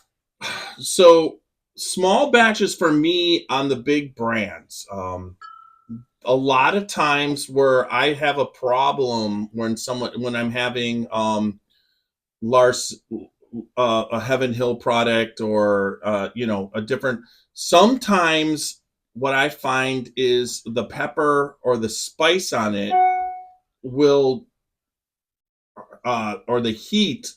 Speaker 1: So small batches for me on the big brands. A lot of times where I have a problem when I'm having a Heaven Hill product, or a different. Sometimes what I find is the pepper or the spice on it will, or the heat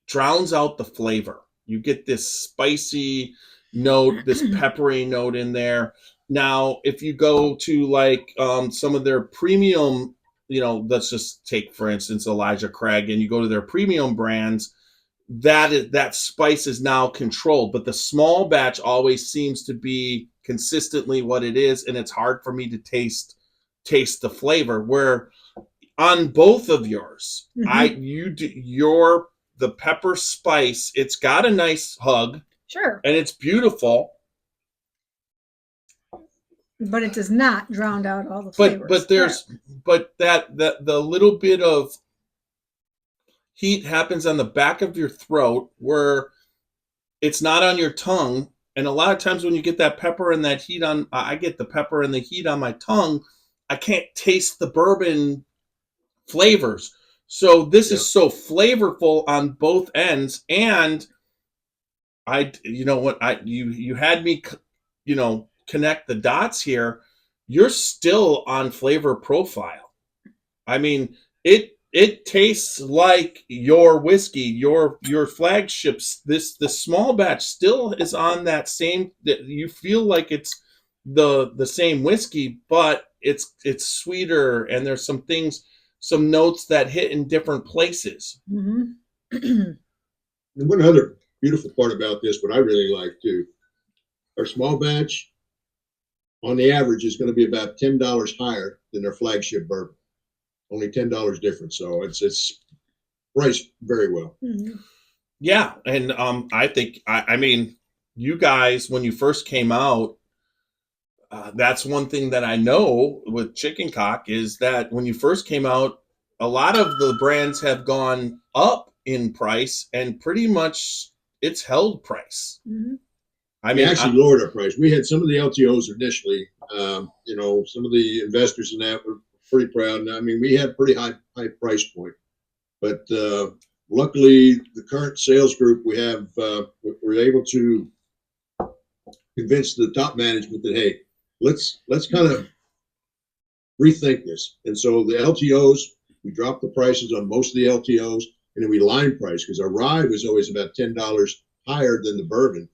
Speaker 1: drowns out the flavor. You get this spicy note, this peppery note in there. Now, if you go to like some of their premium, let's just take, for instance, Elijah Craig, and you go to their premium brands, that spice is now controlled. But the small batch always seems to be consistently what it is, and it's hard for me to taste the flavor. Where on both of yours, the pepper spice, it's got a nice hug.
Speaker 2: Sure.
Speaker 1: And it's beautiful.
Speaker 2: But it does not drown out all the flavors.
Speaker 1: But the little bit of heat happens on the back of your throat where it's not on your tongue. And a lot of times when you get that pepper and that heat I get the pepper and the heat on my tongue, I can't taste the bourbon flavors. So this is so flavorful on both ends. And you had me, connect the dots here. You're still on flavor profile. I mean, it tastes like your whiskey, your flagships. The small batch still is on that same. You feel like it's the same whiskey, but it's sweeter, and there's some notes that hit in different places.
Speaker 3: And one other beautiful part about this, what I really like too, our small batch, on the average, is going to be about $10 higher than their flagship bourbon. Only $10 difference, so it's priced very well.
Speaker 1: Yeah, and I think I mean, you guys, when you first came out, that's one thing that I know with Chicken Cock is that when you first came out, a lot of the brands have gone up in price, and pretty much it's held price.
Speaker 3: I mean, we actually lowered our price. We had some of the LTOs initially. Some of the investors in that were pretty proud. And I mean, we had pretty high price point, but luckily, the current sales group we have, we're able to convince the top management that, hey, let's kind of rethink this. And so the LTOs, we dropped the prices on most of the LTOs, and then we line price because our rye was always about $10 higher than the bourbon.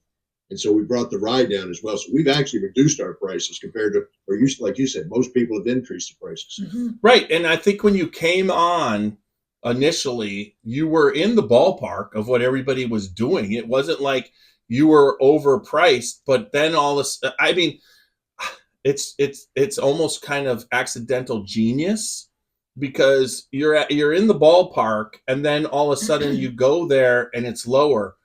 Speaker 3: And so we brought the rye down as well. So we've actually reduced our prices compared to, or like you said, most people have increased the prices.
Speaker 1: Right. And I think when you came on initially, you were in the ballpark of what everybody was doing. It wasn't like you were overpriced, but then all this, I mean, it's almost kind of accidental genius because you're in the ballpark, and then all of a sudden you go there and it's lower.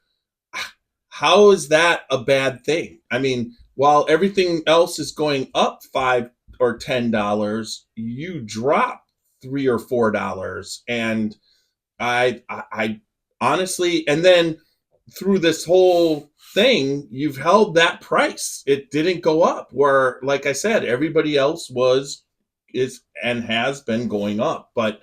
Speaker 1: How is that a bad thing? I mean, while everything else is going up $5 or $10, you drop $3 or $4, and I honestly, and then through this whole thing, you've held that price. It didn't go up. Where, like I said, everybody else is and has been going up. But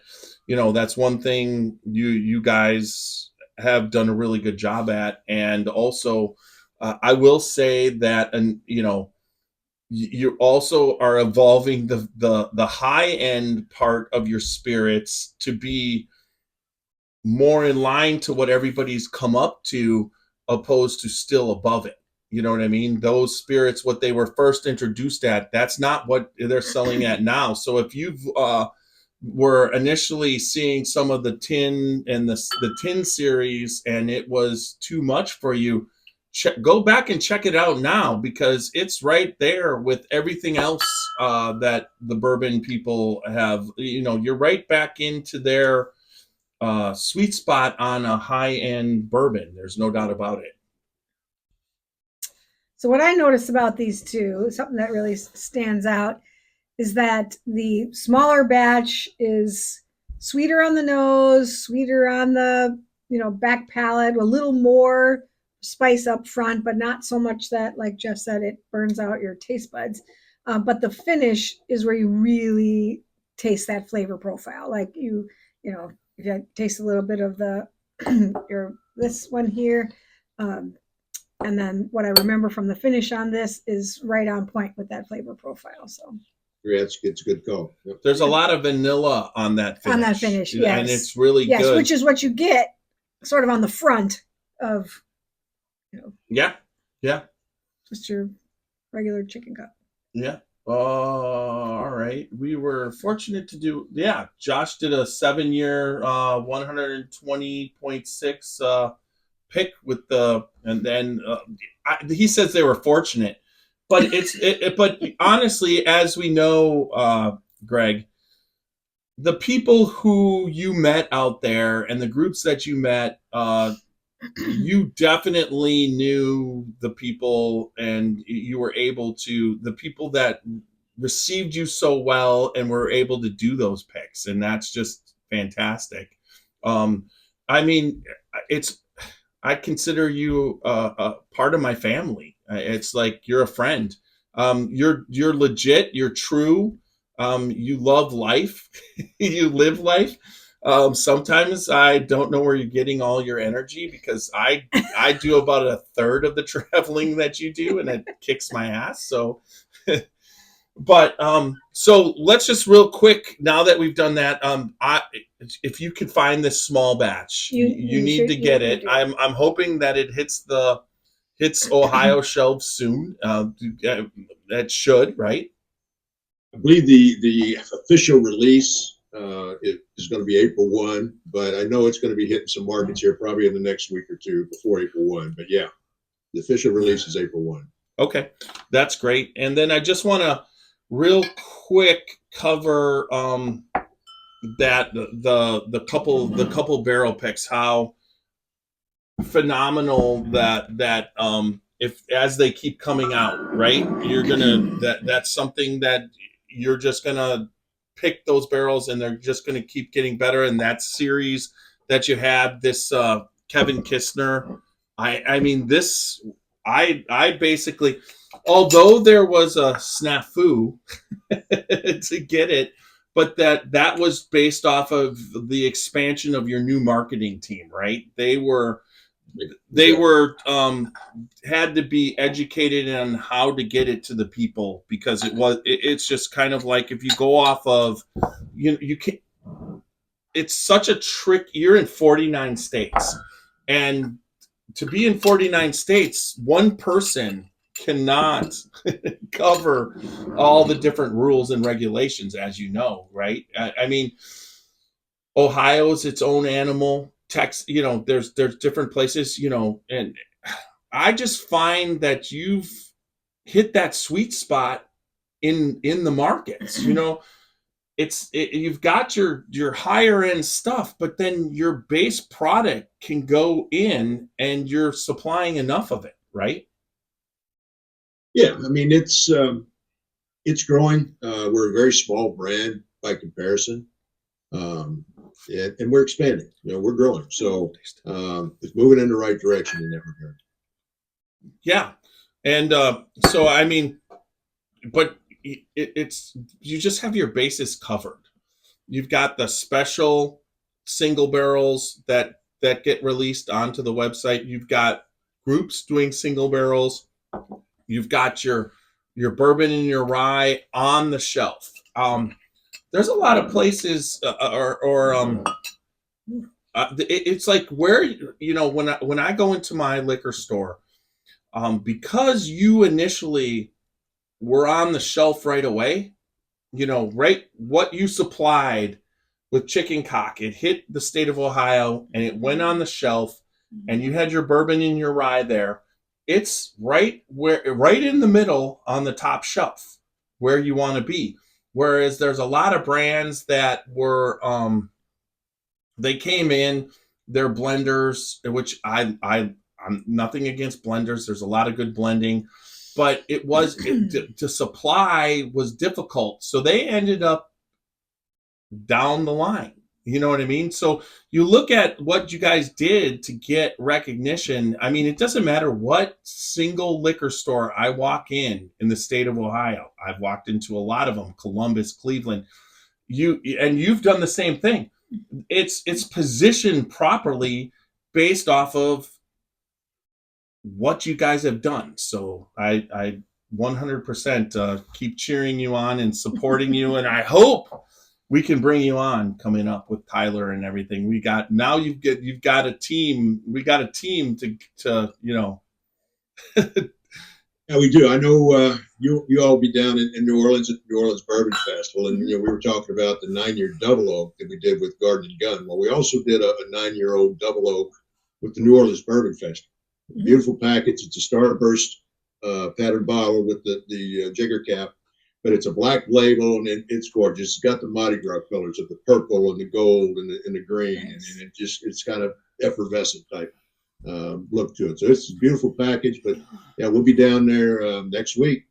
Speaker 1: that's one thing you guys have done a really good job at. And also, I will say that, and you also are evolving the high end part of your spirits to be more in line to what everybody's come up to, opposed to still above it. You know what I mean? Those spirits, what they were first introduced at, that's not what they're selling at now. So if you've were initially seeing some of the tin and the tin series, and it was too much for you, go back and check it out now, because it's right there with everything else that the bourbon people have. You're right back into their sweet spot on a high-end bourbon. There's no doubt about it.
Speaker 2: So what I noticed about these two, something that really stands out, is that the smaller batch is sweeter on the nose, sweeter on the back palate, a little more spice up front, but not so much that, like Jeff said, it burns out your taste buds. But the finish is where you really taste that flavor profile. Like if you taste a little bit of the this one here, and then what I remember from the finish on this is right on point with that flavor profile. So
Speaker 3: Yeah, it's a good call. Yep.
Speaker 1: There's a lot of vanilla on that finish.
Speaker 2: On that finish, yes.
Speaker 1: And it's really
Speaker 2: yes,
Speaker 1: good.
Speaker 2: which is what you get sort of on the front of
Speaker 1: Yeah.
Speaker 2: just your regular chicken cup.
Speaker 1: Yeah. All right. We were fortunate to do, Josh did a 7-year 120.6 pick with and then he says they were fortunate, but but honestly, as we know, Greg, the people who you met out there and the groups that you met, you definitely knew the people, and you were able to, the people that received you so well and were able to do those picks, and that's just fantastic. I mean, I consider you a part of my family. It's like you're a friend. You're legit. You're true. You love life. You live life. Sometimes I don't know where you're getting all your energy, because I do about a third of the traveling that you do, and it kicks my ass. So, but so let's just real quick, now that we've done that, if you could find this small batch, you need to get it. I'm hoping that it hits Ohio shelves soon. That should, right?
Speaker 3: I believe the official release is going to be April 1, but I know it's going to be hitting some markets here probably in the next week or two before April 1. But yeah, the official release is April 1.
Speaker 1: Okay, that's great. And then I just want to real quick cover that the couple barrel picks, how phenomenal that if as they keep coming out, right, you're gonna that's something that you're just gonna pick those barrels, and they're just gonna keep getting better. And that series that you had, this Kevin Kistner, I mean, this I basically, although there was a snafu to get it, but that was based off of the expansion of your new marketing team, right? They were had to be educated on how to get it to the people, because it's just kind of like, if you go off of, you can, it's such a trick. You're in 49 states, and to be in 49 states, one person cannot cover all the different rules and regulations, as you know, right? I mean, Ohio's its own animal. Texas, there's different places, and I just find that you've hit that sweet spot in the markets. you've got your higher end stuff, but then your base product can go in and you're supplying enough of it, right?
Speaker 3: Yeah, I mean it's growing. We're a very small brand by comparison, and we're expanding. We're growing, so it's moving in the right direction in that regard.
Speaker 1: Yeah. And so I mean, but it's you just have your bases covered. You've got the special single barrels that get released onto the website. You've got groups doing single barrels. You've got your bourbon and your rye on the shelf. There's a lot of places, it's like where when I go into my liquor store, because you initially were on the shelf right away. Right what you supplied with chicken cock, it hit the state of Ohio and it went on the shelf, and you had your bourbon and your rye there. It's right in the middle on the top shelf where you want to be. Whereas there's a lot of brands that were they came in, they're blenders, which I'm nothing against blenders. There's a lot of good blending, but to supply was difficult. So they ended up down the line. You know what I mean? So you look at what you guys did to get recognition. I mean, it doesn't matter what single liquor store I walk in the state of Ohio. I've walked into a lot of them, Columbus, Cleveland. You've done the same thing. It's positioned properly based off of what you guys have done. So I 100% keep cheering you on and supporting you, and I hope we can bring you on coming up with Tyler and everything. You've got a team. We got a team to.
Speaker 3: Yeah, we do. I know you all be down in New Orleans at the New Orleans Bourbon Festival, and we were talking about the 9-year double oak that we did with Garden and Gun. Well, we also did a 9-year-old double oak with the New Orleans Bourbon Festival. Beautiful package. It's a Starburst pattern bottle with the jigger cap, but it's a black label and it's gorgeous. It's got the Mardi Gras colors of the purple and the gold and the green, and it's kind of effervescent type look to it. So it's a beautiful package. But yeah, we'll be down there next week,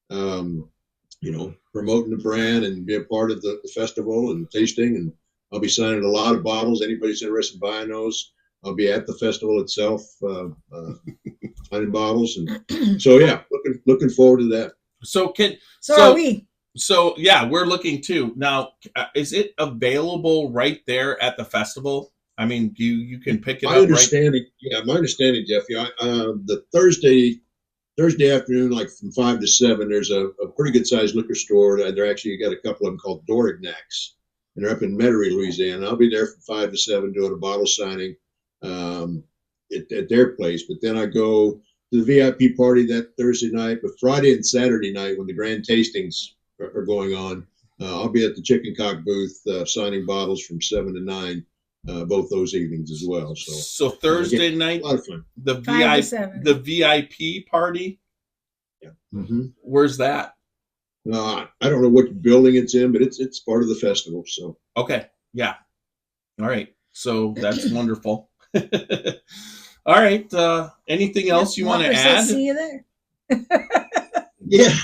Speaker 3: promoting the brand and be a part of the festival and tasting. And I'll be signing a lot of bottles. Anybody's interested in buying those, I'll be at the festival itself, signing bottles. And so yeah, looking forward to that.
Speaker 2: So are we.
Speaker 1: So yeah, we're looking too. Now, is it available right there at the festival? I mean, you can pick it up.
Speaker 3: My understanding, Jeff. The Thursday afternoon, like from 5 to 7, there's a pretty good sized liquor store. They're actually got a couple of them called Dorignacs, and they're up in Metairie, Louisiana. I'll be there from 5 to 7 doing a bottle signing at their place. But then I go to the VIP party that Thursday night. But Friday and Saturday night, when the grand tastings are going on, I'll be at the Chicken Cock booth signing bottles from 7 to 9. Both those evenings as well.
Speaker 1: So Thursday night,
Speaker 3: a lot of fun.
Speaker 1: The VIP party.
Speaker 3: Yeah. Mm-hmm.
Speaker 1: Where's that?
Speaker 3: I don't know what building it's in, but it's part of the festival. So
Speaker 1: okay, yeah, all right. So that's wonderful. All right. Anything else you want to add?
Speaker 2: See you there.
Speaker 3: Yeah.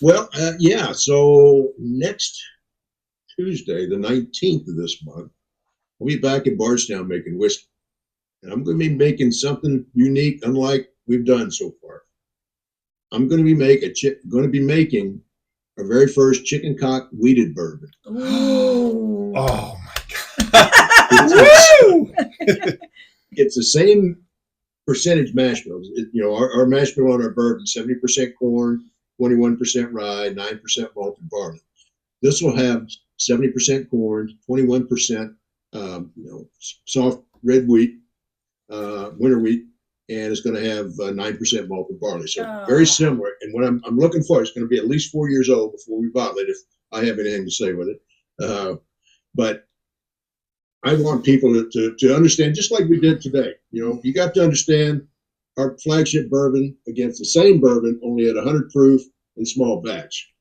Speaker 3: Well, yeah. So next Tuesday, the 19th of this month, I'll be back in Bardstown making whiskey, and I'm going to be making something unique, unlike we've done so far. I'm going to be making our very first chicken cock wheated bourbon.
Speaker 2: Ooh.
Speaker 1: Oh my god!
Speaker 3: It's the same percentage mash bills. Our mash bill on our bourbon: 70% corn, 21% rye, 9% malted barley. This will have 70% corn, 21%. Soft red wheat, winter wheat, and it's going to have 9% malted barley. So very similar. And what I'm looking for, it's going to be at least 4 years old before we bottle it, if I have anything to say with it. But I want people to understand, just like we did today. You got to understand our flagship bourbon against the same bourbon, only at 100 proof and small batch.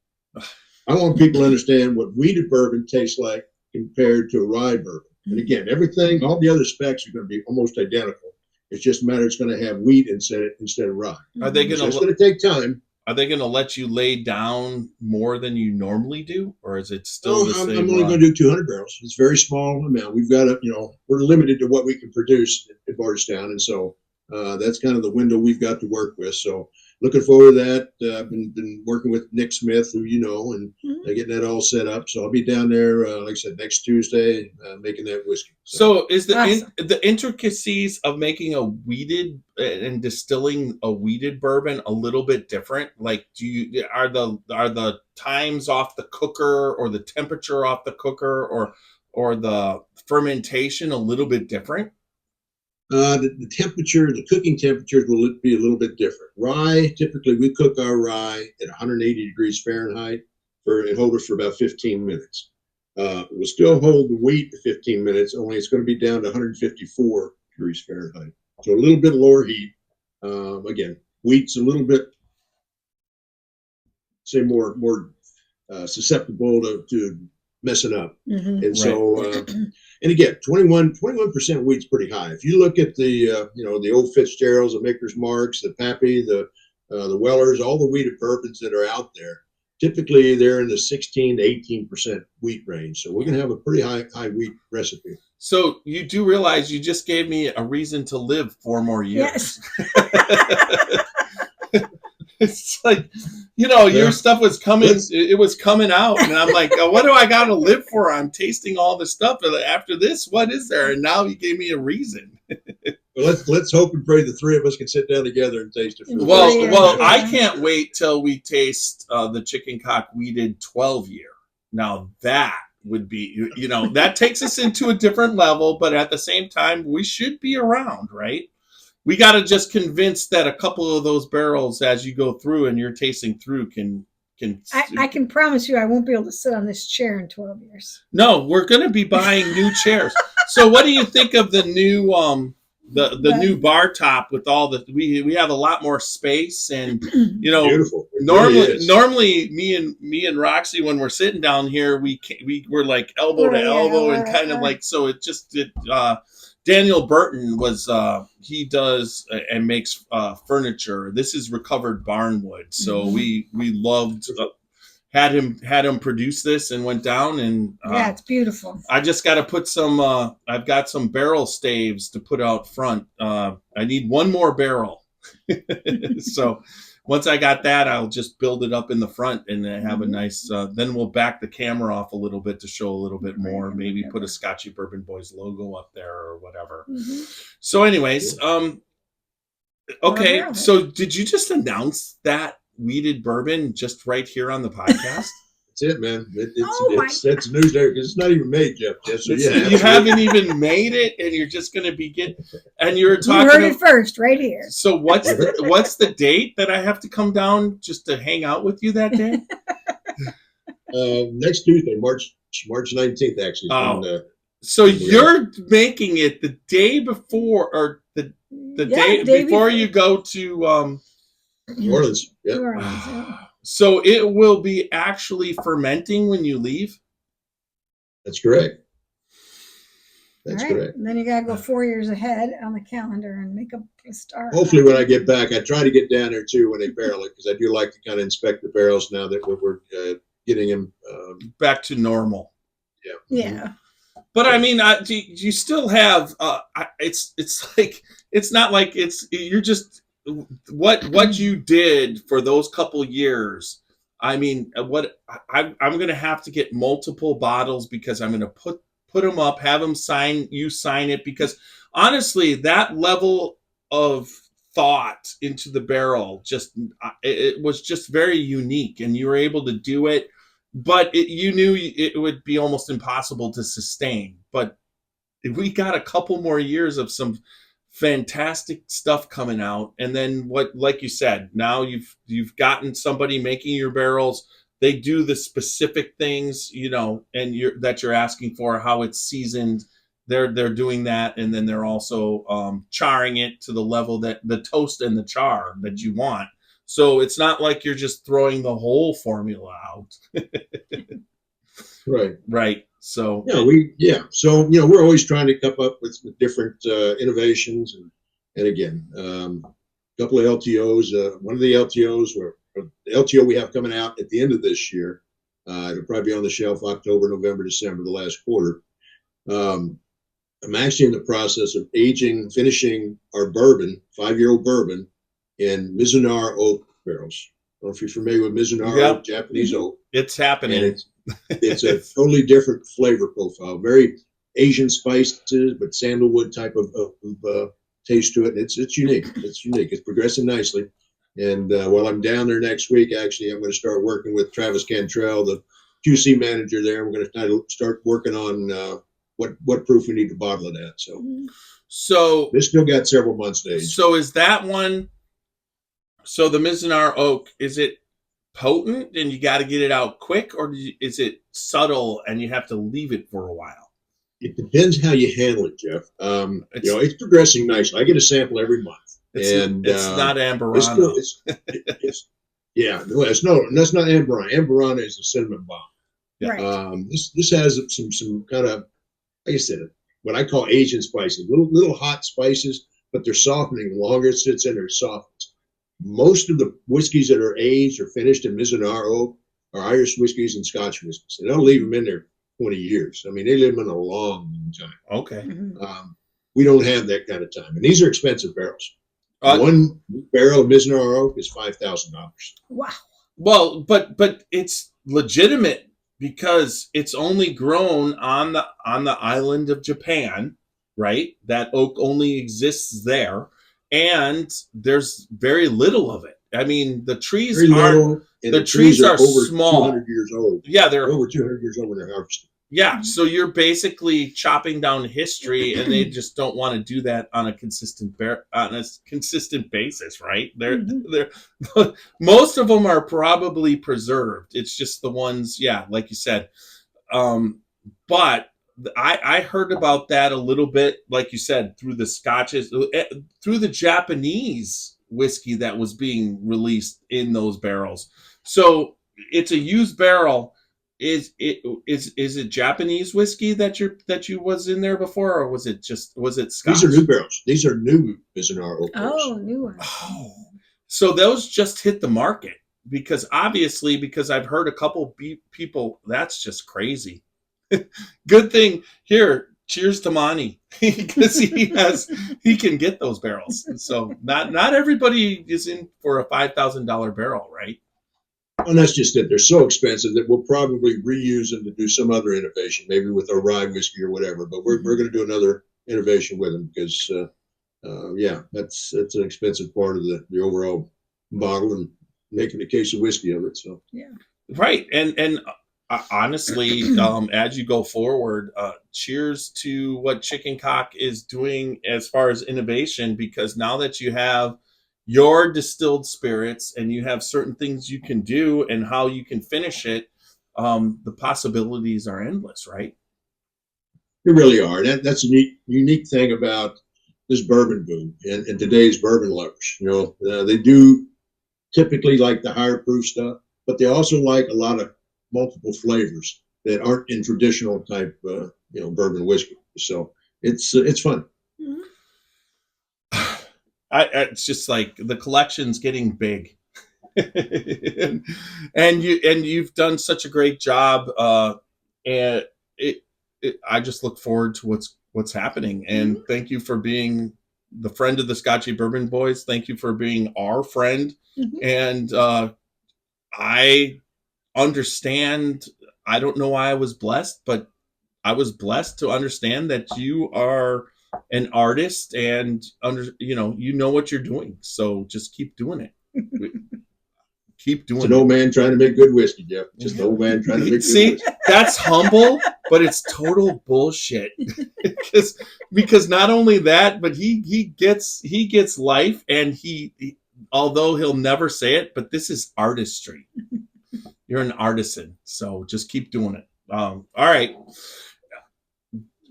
Speaker 3: I want people to understand what wheated bourbon tastes like compared to a rye bourbon. And again, everything, all the other specs are going to be almost identical. It's just a matter it's going to have wheat instead of rye.
Speaker 1: Are they
Speaker 3: So
Speaker 1: gonna
Speaker 3: it's going to take time.
Speaker 1: Are they gonna let you lay down more than you normally do, or is it still
Speaker 3: Oh,
Speaker 1: the
Speaker 3: I'm
Speaker 1: same?
Speaker 3: only going to do 200 barrels. It's a very small amount. We've got we're limited to what we can produce at Bardstown. And so that's kind of the window we've got to work with. So looking forward to that. I've been working with Nick Smith, who and getting that all set up. So I'll be down there, like I said, next Tuesday, making that whiskey.
Speaker 1: So is
Speaker 2: Awesome.
Speaker 1: the intricacies of making a wheated and distilling a wheated bourbon a little bit different? Like, are the times off the cooker, or the temperature off the cooker, or the fermentation a little bit different?
Speaker 3: The temperature, the cooking temperatures will be a little bit different. Rye, typically we cook our rye at 180 degrees Fahrenheit and hold it for about 15 minutes. We'll still hold the wheat to 15 minutes, only it's going to be down to 154 degrees Fahrenheit. So a little bit lower heat. Again, wheat's a little bit, say, more susceptible to messing up. And so, and again, 21% wheat's pretty high. If you look at the the old Fitzgeralds, the Maker's Marks, the Pappy, the Wellers, all the wheated bourbons that are out there, typically they're in the 16 to 18% wheat range. So we're going to have a pretty high wheat recipe.
Speaker 1: So you do realize you just gave me a reason to live 4 more years.
Speaker 2: Yes.
Speaker 1: It's like, your stuff was coming. It was coming out, and I'm like, oh, what do I got to live for? I'm tasting all this stuff. After this, what is there? And now you gave me a reason.
Speaker 3: Well, let's hope and pray the three of us can sit down together and taste it.
Speaker 1: Well, I can't wait till we taste the chicken cock wheated 12 year. Now that would be, that takes us into a different level, but at the same time, we should be around, right? We got to just convince that a couple of those barrels, as you go through and you're tasting through, can.
Speaker 2: I can promise you I won't be able to sit on this chair in 12 years.
Speaker 1: No, we're going to be buying new chairs. So what do you think of the new the new bar top with all the we have a lot more space, and
Speaker 3: beautiful.
Speaker 1: Normally me and Roxy, when we're sitting down here, we're like elbow to elbow and kind of like, so it just Daniel Burton was he does and makes furniture. This is recovered barnwood, so we loved had him produce this and went down, and
Speaker 2: it's beautiful.
Speaker 1: I just got to put some I've got some barrel staves to put out front. I need one more barrel. So once I got that, I'll just build it up in the front and have a nice, then we'll back the camera off a little bit to show a little bit more, maybe put a Scotchy Bourbon Boys logo up there or whatever. So anyways, okay. So did you just announce that wheated bourbon just right here on the podcast?
Speaker 3: That's it, man. It's news there because it's not even made, Jeff. So
Speaker 1: you haven't even made it, and you're just going to begin. And you're talking.
Speaker 2: You heard it first, right here.
Speaker 1: So what's the date that I have to come down just to hang out with you that day?
Speaker 3: Next Tuesday, March 19th, actually.
Speaker 1: So you're making it the day before, or the day before you go to
Speaker 3: New Orleans. Yeah.
Speaker 2: New Orleans, yeah.
Speaker 1: So it will be actually fermenting when you leave?
Speaker 3: That's correct. That's correct.
Speaker 2: And then you got to go 4 years ahead on the calendar and make a start.
Speaker 3: Hopefully when I get back, I try to get down there too when they barrel it, because I do like to kind of inspect the barrels now that we're getting them
Speaker 1: back to normal.
Speaker 3: Yeah.
Speaker 2: Yeah.
Speaker 1: But I mean, you still have, it's like, it's not like you're just, what you did for those couple years. I mean, I'm going to have to get multiple bottles, because I'm going to put them up, have them sign it, because honestly, that level of thought into the barrel, it was just very unique, and you were able to do it, but you knew it would be almost impossible to sustain. But we got a couple more years of some fantastic stuff coming out, and then like you said, now you've gotten somebody making your barrels. They do the specific things, and that you're asking for, how it's seasoned. They're doing that, and then they're also charring it to the level that the toast and the char that you want. So it's not like you're just throwing the whole formula out.
Speaker 3: Right.
Speaker 1: Right. So
Speaker 3: So we're always trying to come up with different innovations, and again, a couple of LTOs. One of the LTOs, the LTO we have coming out at the end of this year, it'll probably be on the shelf October, November, December, the last quarter. I'm actually in the process of finishing our bourbon, 5-year-old bourbon, in Mizunara oak barrels. I don't know if you're familiar with Mizunara oak, Japanese oak.
Speaker 1: It's happening.
Speaker 3: And it's a totally different flavor profile, very Asian spices, but sandalwood type of taste to it. It's unique. It's unique. It's progressing nicely. And while I'm down there next week, actually, I'm going to start working with Travis Cantrell, the QC manager there. We're going to start working on what proof we need to bottle it at. So this still got several months to age.
Speaker 1: So is that one? So the Mizunara oak, is it potent and you got to get it out quick, or is it subtle and you have to leave it for a while?
Speaker 3: It depends how you handle it, Jeff. It's progressing nicely. I get a sample every month.
Speaker 1: It's not Amburana.
Speaker 3: That's not Amburana. Amburana is the cinnamon bomb.
Speaker 2: Right.
Speaker 3: This has some kind of, like I said, what I call Asian spices, little hot spices, but they're softening. The longer it sits in there, it softens. Most of the whiskeys that are aged or finished in Mizunara oak are Irish whiskeys and Scotch whiskeys. They don't leave them in there 20 years. I mean, they leave them in a long time.
Speaker 1: Okay.
Speaker 3: We don't have that kind of time, and these are expensive barrels. One barrel of Mizunara oak is $5,000.
Speaker 2: Wow.
Speaker 1: Well, but it's legitimate because it's only grown on the island of Japan, right? That oak only exists there, and there's very little of it. I mean, the trees are
Speaker 3: over
Speaker 1: small.
Speaker 3: 200 years old.
Speaker 1: Yeah, they're
Speaker 3: over 200 years old when they're harvested.
Speaker 1: Yeah, so you're basically chopping down history, and they just don't want to do that on a consistent basis, right? They're most of them are probably preserved. It's just the ones, like you said. But I heard about that a little bit, like you said, through the Scotches, through the Japanese whiskey that was being released in those barrels. So it's a used barrel. Is it Japanese whiskey that you was in there before, or was it Scotch?
Speaker 3: These are new barrels. These are new Mizunara oak barrels.
Speaker 2: Oh, new ones.
Speaker 1: Oh, so those just hit the market because I've heard a couple people. That's just crazy. Good thing here. Cheers to Monty because he can get those barrels. So not everybody is in for a $5,000 barrel, right?
Speaker 3: And that's just it. They're so expensive that we'll probably reuse them to do some other innovation, maybe with our rye whiskey or whatever. But we're going to do another innovation with them because, that's an expensive part of the overall bottle and making a case of whiskey of it. So
Speaker 1: right, and honestly, as you go forward, cheers to what Chicken Cock is doing as far as innovation, because now that you have your distilled spirits and you have certain things you can do and how you can finish it, the possibilities are endless, right?
Speaker 3: They really are. That's a unique thing about this bourbon boom and today's bourbon lovers. They do typically like the higher proof stuff, but they also like a lot of multiple flavors that aren't in traditional type, bourbon whiskey. So it's fun.
Speaker 2: Mm-hmm.
Speaker 1: It's just like the collection's getting big, and you've done such a great job, and I just look forward to what's happening. And thank you for being the friend of the Scotchy Bourbon Boys. Thank you for being our friend, and I understand. I don't know why I was blessed, but I was blessed to understand that you are an artist and you know what you're doing. So just keep doing it. Keep doing it.
Speaker 3: It's an old man trying to make good whiskey, Jeff. Just an old man trying to make good whiskey.
Speaker 1: That's humble, but it's total bullshit. because not only that, but he gets life, and he although he'll never say it, but this is artistry. You're an artisan, so just keep doing it. All right.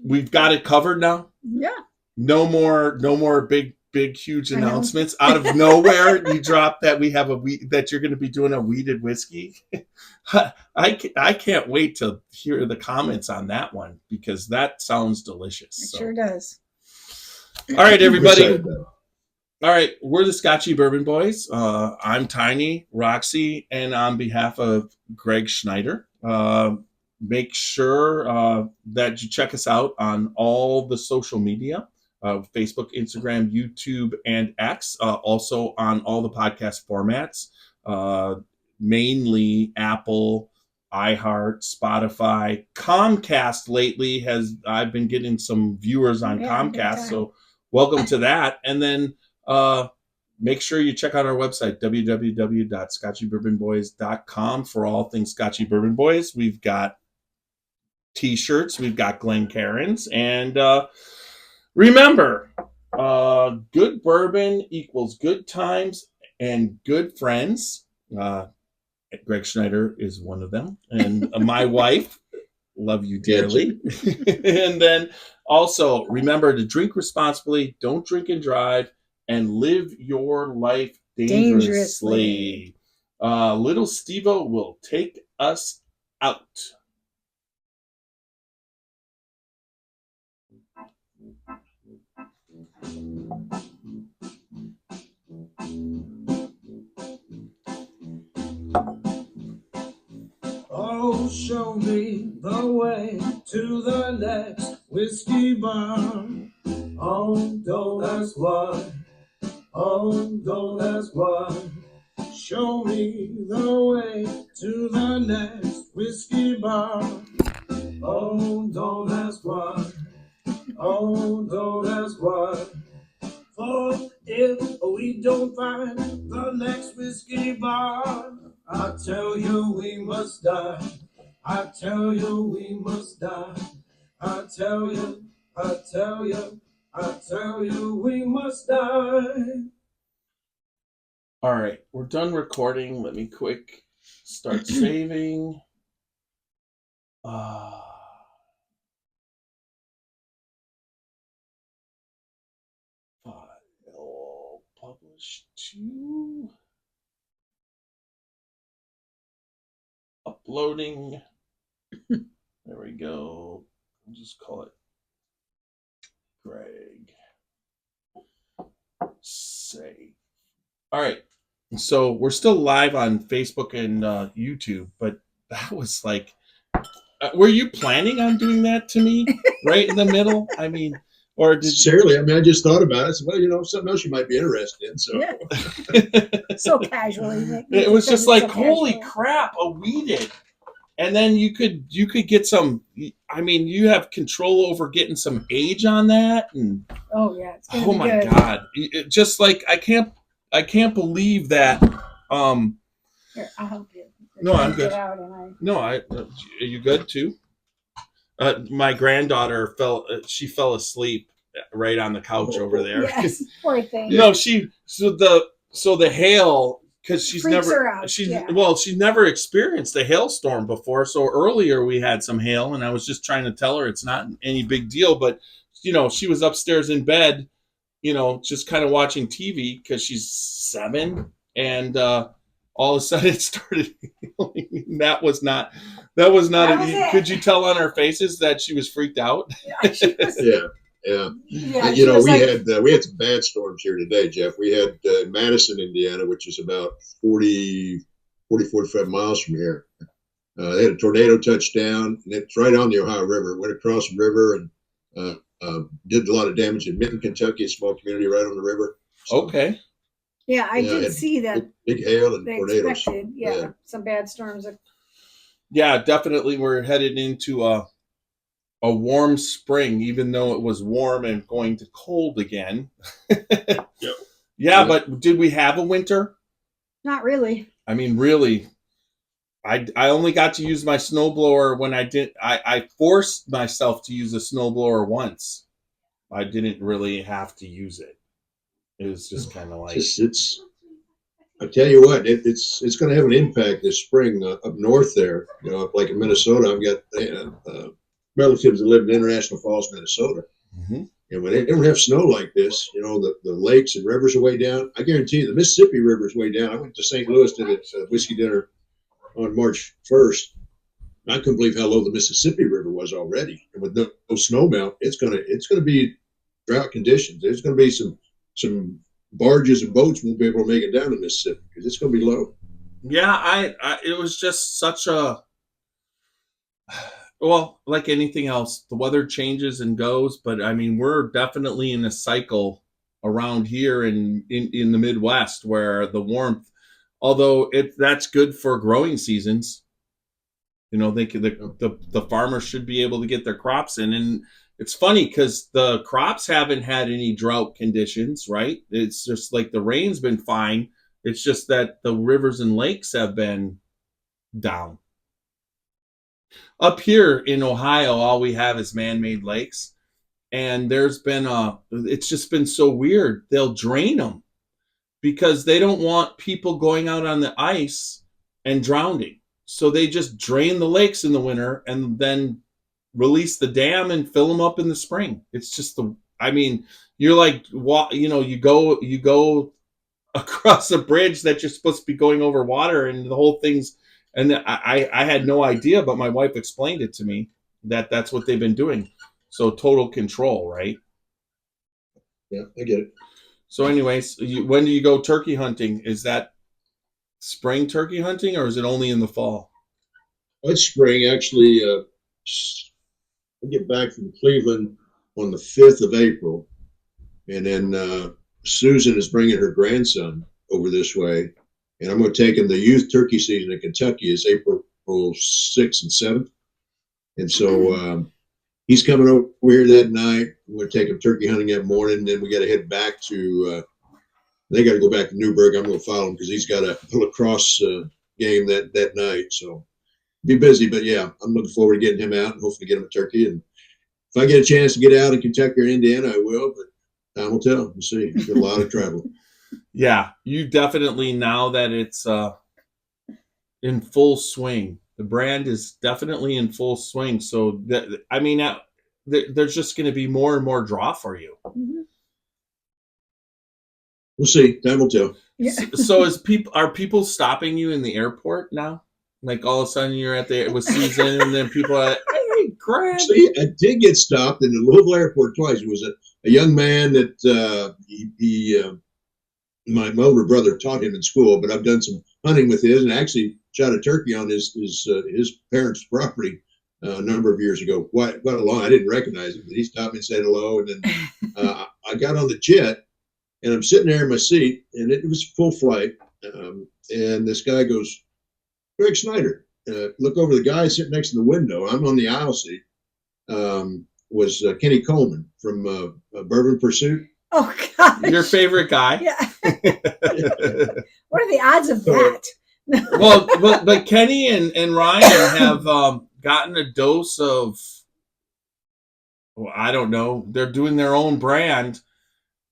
Speaker 1: We've got it covered now.
Speaker 2: Yeah.
Speaker 1: No more big big, huge
Speaker 2: I know.
Speaker 1: announcements out of nowhere. You drop that we have that you're going to be doing a weeded whiskey. I can't wait to hear the comments on that one because that sounds delicious.
Speaker 2: It
Speaker 1: So.
Speaker 2: sure does.
Speaker 1: All right,
Speaker 3: I'm
Speaker 1: everybody.
Speaker 3: excited about it.
Speaker 1: All right, we're the Scotchy Bourbon Boys. I'm Tiny, Roxy, and on behalf of Gregg Snyder, make sure that you check us out on all the social media, Facebook, Instagram, YouTube, and X. Also on all the podcast formats, mainly Apple, iHeart, Spotify, Comcast. Lately I've been getting some viewers on
Speaker 2: Yeah, big
Speaker 1: Comcast,
Speaker 2: time.
Speaker 1: so welcome to that. And then make sure you check out our website, www.scotchybourbonboys.com, for all things Scotchy Bourbon Boys. We've got t-shirts, we've got Glencairns, and remember, good bourbon equals good times and good friends. Gregg Snyder is one of them, and my wife, love you dearly. And then also remember to drink responsibly, don't drink and drive, and live your life dangerously. Little Steve-O will take us out.
Speaker 4: Oh, show me the way to the next whiskey bar. Oh, don't ask why. Oh, don't ask why. Show me the way to the next whiskey bar. Oh, don't ask why. Oh, don't ask why. For if we don't find the next whiskey bar, I tell you we must die. I tell you we must die. I tell you, I tell you, I tell you we must die.
Speaker 1: All right, we're done recording. Let me quick start saving. File publish to uploading. There we go. I'll just call it Greg. Save. All right. So we're still live on Facebook and YouTube, but that was like, were you planning on doing that to me right in the middle? I mean, or did you?
Speaker 3: Sincerely, I mean, I just thought about it. I said, well, something else you might be interested in. So,
Speaker 2: Yeah. So casually.
Speaker 1: It was just like, holy crap, a weeded. And then you could get some. I mean, you have control over getting some age on that, and
Speaker 2: oh yeah, it's gonna
Speaker 1: oh
Speaker 2: be
Speaker 1: my
Speaker 2: good.
Speaker 1: god, it just like I can't believe that.
Speaker 2: Here, I'll help you.
Speaker 1: No, I'm good.
Speaker 2: Get out and
Speaker 1: No, are you good too? My granddaughter fell asleep right on the couch over there.
Speaker 2: yes, poor thing.
Speaker 1: No, so the hail, because she's
Speaker 2: Freaks
Speaker 1: never
Speaker 2: her out, yeah.
Speaker 1: she's never experienced a hailstorm before. So earlier we had some hail, and I was just trying to tell her it's not any big deal. But she was upstairs in bed, just kind of watching TV because she's 7, and all of a sudden it started hailing. That was not. Could you tell on our faces that she was freaked out?
Speaker 2: Yeah, she was,
Speaker 3: yeah.
Speaker 2: yeah,
Speaker 3: You know,
Speaker 2: was
Speaker 3: we
Speaker 2: like,
Speaker 3: had some bad storms here today, Jeff. We had Madison, Indiana, which is about 45 miles from here. They had a tornado touchdown, and it's right on the Ohio River. Went across the river and did a lot of damage in Minton, Kentucky, a small community right on the river. So,
Speaker 1: Okay.
Speaker 2: yeah, I did see that.
Speaker 3: Big hail and
Speaker 2: they
Speaker 3: tornadoes.
Speaker 2: expected, some bad storms.
Speaker 1: Yeah, definitely. We're headed into a warm spring, even though it was warm and going to cold again.
Speaker 3: Yep.
Speaker 1: Yeah, but did we have a winter?
Speaker 2: Not really.
Speaker 1: I mean, really, I only got to use my snowblower when I forced myself to use a snowblower once. I didn't really have to use it. It was just kind of like
Speaker 3: I tell you what, it's going to have an impact this spring up north there. Like in Minnesota, I've got relatives that live in International Falls, Minnesota, And when they don't have snow like this, the lakes and rivers are way down. I guarantee you the Mississippi River is way down. I went to St. Louis, did a whiskey dinner on March 1st. I couldn't believe how low the Mississippi River was already. And with no snow melt, it's gonna be drought conditions. There's gonna be some barges and boats won't be able to make it down to Mississippi because it's gonna be low.
Speaker 1: Yeah, it was just such a, well, like anything else, the weather changes and goes, but I mean, we're definitely in a cycle around here in the Midwest where the warmth, although that's good for growing seasons, they could, the farmers should be able to get their crops in. And it's funny because the crops haven't had any drought conditions, right? It's just like the rain's been fine. It's just that the rivers and lakes have been down. Up here in Ohio, all we have is man-made lakes. And it's just been so weird. They'll drain them because they don't want people going out on the ice and drowning. So they just drain the lakes in the winter and then release the dam and fill them up in the spring. It's just you're like, you go across a bridge that you're supposed to be going over water, and the whole thing's, and I had no idea, but my wife explained it to me that's what they've been doing. So total control, right?
Speaker 3: Yeah, I get it.
Speaker 1: So anyways, when do you go turkey hunting? Is that spring turkey hunting, or is it only in the fall?
Speaker 3: It's spring, actually. I get back from Cleveland on the 5th of April, and then Susan is bringing her grandson over this way, and I'm going to take him. The youth turkey season in Kentucky is April 6th and 7th, and so he's coming over here that night. I'm going to take him turkey hunting that morning, and then we got to head back to. They got to go back to Newburgh. I'm going to follow him because he's got a lacrosse game that night. So be busy, but yeah, I'm looking forward to getting him out and hopefully get him a turkey. And if I get a chance to get out in Kentucky or Indiana, I will. But time will tell. We'll see. Got a lot of travel.
Speaker 1: Yeah, you definitely, now that it's in full swing, the brand is definitely in full swing. So there's just going to be more and more draw for you.
Speaker 2: Mhm.
Speaker 3: We'll see. Time will tell.
Speaker 2: Yeah.
Speaker 1: So are people stopping you in the airport now? Like all of a sudden you're with Susan, and then people are like, hey, Greg.
Speaker 3: See, I did get stopped in the Louisville airport twice. It was a young man that my older brother taught him in school, but I've done some hunting with his and actually shot a turkey on his parents' property a number of years ago. Quite a long. I didn't recognize him, but he stopped me and said hello. And then I got on the jet, and I'm sitting there in my seat, and it was full flight. And this guy goes, Gregg Snyder. Look over, the guy sitting next to the window. I'm on the aisle seat. Was Kenny Coleman from Bourbon Pursuit.
Speaker 2: Oh gosh.
Speaker 1: Your favorite guy.
Speaker 2: Yeah. What are the odds of that?
Speaker 1: Well, but Kenny and Ryan have gotten a dose of, well, I don't know, they're doing their own brand,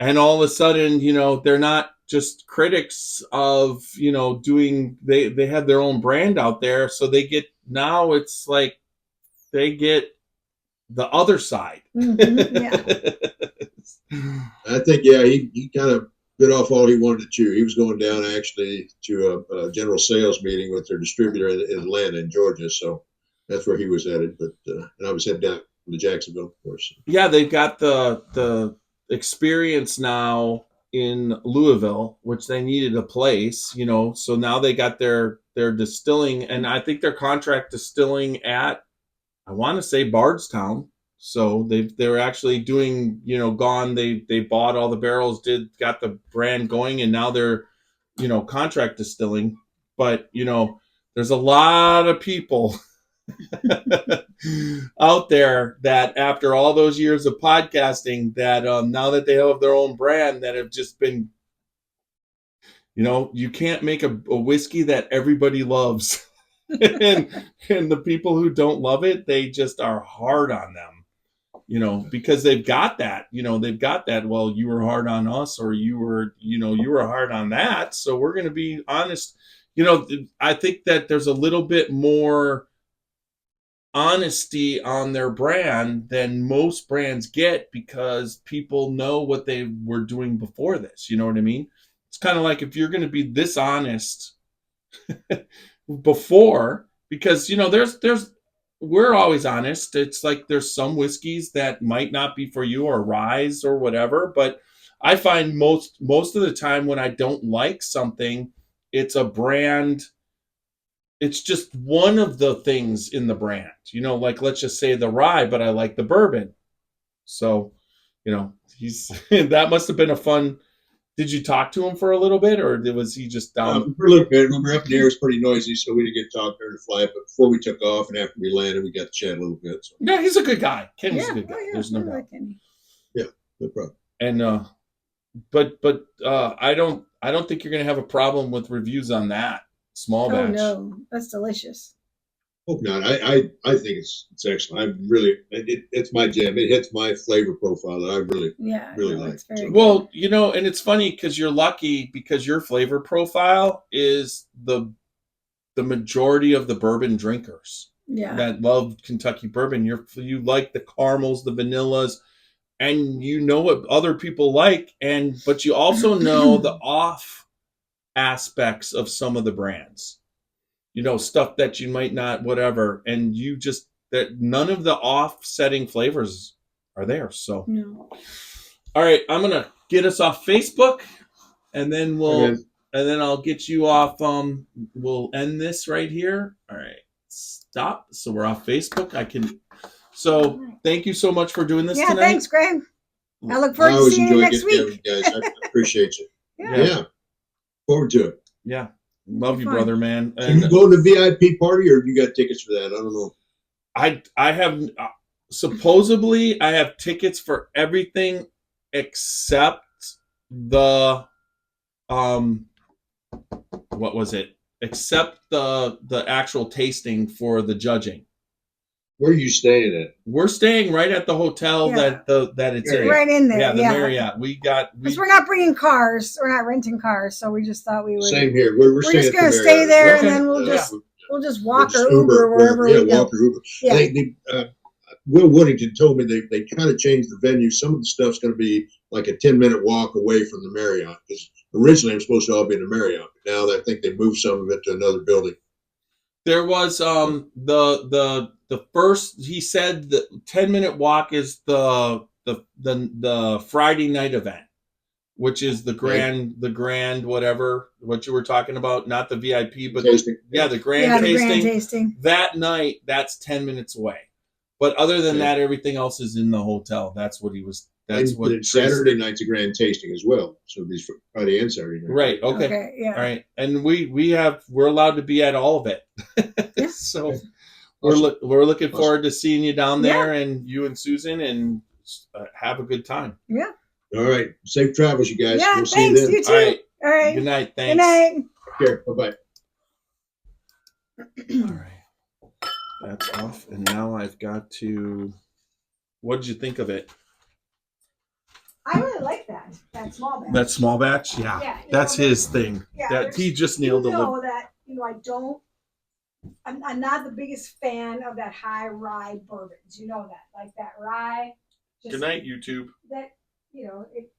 Speaker 1: and all of a sudden, they're not just critics of, doing, they have their own brand out there. So now it's like they get the other side.
Speaker 2: Mm-hmm, yeah.
Speaker 3: I think, yeah, he kind of bit off all he wanted to chew. He was going down actually to a general sales meeting with their distributor in Atlanta, in Georgia. So that's where he was headed. But and I was headed down to Jacksonville, of course.
Speaker 1: Yeah, they've got the experience now in Louisville, which they needed a place, so now they got their distilling, and I think they're contract distilling at, I want to say, Bardstown. So they're actually doing, they bought all the barrels, got the brand going, and now they're, contract distilling. But, there's a lot of people out there that after all those years of podcasting that now that they have their own brand, that have just been, you can't make a whiskey that everybody loves. and the people who don't love it, they just are hard on them, because they've got that, well, you were hard on us, or you were hard on that, so we're going to be honest. I think that there's a little bit more honesty on their brand than most brands get because people know what they were doing before this. You know what I mean? It's kind of like if you're going to be this honest before, because there's we're always honest. It's like there's some whiskeys that might not be for you or ryes or whatever, but I find most of the time when I don't like something, it's a brand. It's just one of the things in the brand, like let's just say the rye, but I like the bourbon. So, he's that must have been a fun. Did you talk to him for a little bit, or was he just down?
Speaker 3: For a little bit. We were up in the air, it was pretty noisy, so we didn't get to talk during the flight. But before we took off and after we landed, we got to chat a little bit. So.
Speaker 1: Yeah, he's a good guy. Kenny's
Speaker 2: Yeah.
Speaker 1: a good guy.
Speaker 2: Oh, yeah.
Speaker 1: There's no
Speaker 2: I
Speaker 1: doubt.
Speaker 2: like Kenny.
Speaker 3: Yeah, no problem.
Speaker 1: And but I don't think you're gonna have a problem with reviews on that small
Speaker 2: Oh
Speaker 1: batch.
Speaker 2: no, that's delicious.
Speaker 3: Hope not. I think it's excellent. It's my jam. It hits my flavor profile that I really
Speaker 2: Really
Speaker 3: like.
Speaker 2: it's very
Speaker 1: Well, and it's funny because you're lucky because your flavor profile is the majority of the bourbon drinkers that love Kentucky bourbon. You like the caramels, the vanillas, and you know what other people like, but you also know the off aspects of some of the brands. Stuff that you might not, whatever, and that none of the offsetting flavors are there. So,
Speaker 2: no.
Speaker 1: all right, I'm gonna get us off Facebook, and then
Speaker 3: Amen.
Speaker 1: and then I'll get you off. We'll end this right here. All right, stop. So we're off Facebook. So thank you so much for doing this tonight.
Speaker 2: Thanks, Greg. I look
Speaker 3: I
Speaker 2: forward to
Speaker 3: always
Speaker 2: seeing you
Speaker 3: enjoy
Speaker 2: next
Speaker 3: getting
Speaker 2: week.
Speaker 3: together with you guys. I appreciate you.
Speaker 2: Yeah.
Speaker 3: Forward to it.
Speaker 1: Yeah, love you,
Speaker 2: Fun.
Speaker 1: brother, man.
Speaker 3: Are you going to VIP party or you got tickets for that? I don't know.
Speaker 1: I have supposedly I have tickets for everything except the what was it? Except the actual tasting for the judging.
Speaker 3: Where are you staying at?
Speaker 1: We're staying right at the hotel
Speaker 2: Yeah.
Speaker 1: that it's in.
Speaker 2: Right in there.
Speaker 1: Yeah, the Marriott.
Speaker 2: Because we're not bringing cars. We're not renting cars, so we just thought we would.
Speaker 3: Same here. We're
Speaker 2: just
Speaker 3: staying
Speaker 2: gonna
Speaker 3: at the
Speaker 2: stay
Speaker 3: Marriott.
Speaker 2: there,
Speaker 1: Okay.
Speaker 2: and then we'll just walk or
Speaker 3: just
Speaker 2: Uber wherever we go.
Speaker 3: walk or Uber.
Speaker 2: Yeah.
Speaker 3: Will Woodington told me they kind of changed the venue. Some of the stuff's going to be like a 10-minute walk away from the Marriott because originally it was supposed to all be in the Marriott. But now I think they moved some of it to another building.
Speaker 1: There was the first, he said the 10-minute walk is the Friday night event, which is the grand whatever what you were talking about, not the VIP, but
Speaker 3: Tasting.
Speaker 1: the grand tasting.
Speaker 2: Grand tasting.
Speaker 1: That night, that's 10 minutes away. But other than that, everything else is in the hotel. That's what he was. That's
Speaker 3: and
Speaker 1: what
Speaker 3: Saturday night's a grand tasting as well. So these Friday and Saturday night.
Speaker 1: Right. Okay.
Speaker 2: Yeah.
Speaker 1: All right. And we're allowed to be at all of it.
Speaker 2: Yeah.
Speaker 1: So
Speaker 3: Awesome.
Speaker 1: we're looking forward to seeing you down there and you and Susan and have a good time.
Speaker 2: Yeah.
Speaker 3: All right. Safe travels, you guys.
Speaker 2: Yeah.
Speaker 3: We'll
Speaker 2: Thanks.
Speaker 3: see you then.
Speaker 2: You too. All right.
Speaker 1: Good night.
Speaker 2: Good
Speaker 1: Thanks.
Speaker 2: night.
Speaker 3: Take care. Bye-bye.
Speaker 1: All right. That's off. And now I've got to. What did you think of it?
Speaker 2: I really like that small batch.
Speaker 1: That small batch? Yeah.
Speaker 2: Yeah,
Speaker 1: That's his thing.
Speaker 2: Yeah,
Speaker 1: He just nailed it.
Speaker 2: I'm not the biggest fan of that high rye bourbons. You know that, like that rye.
Speaker 1: Good night, YouTube.
Speaker 2: That it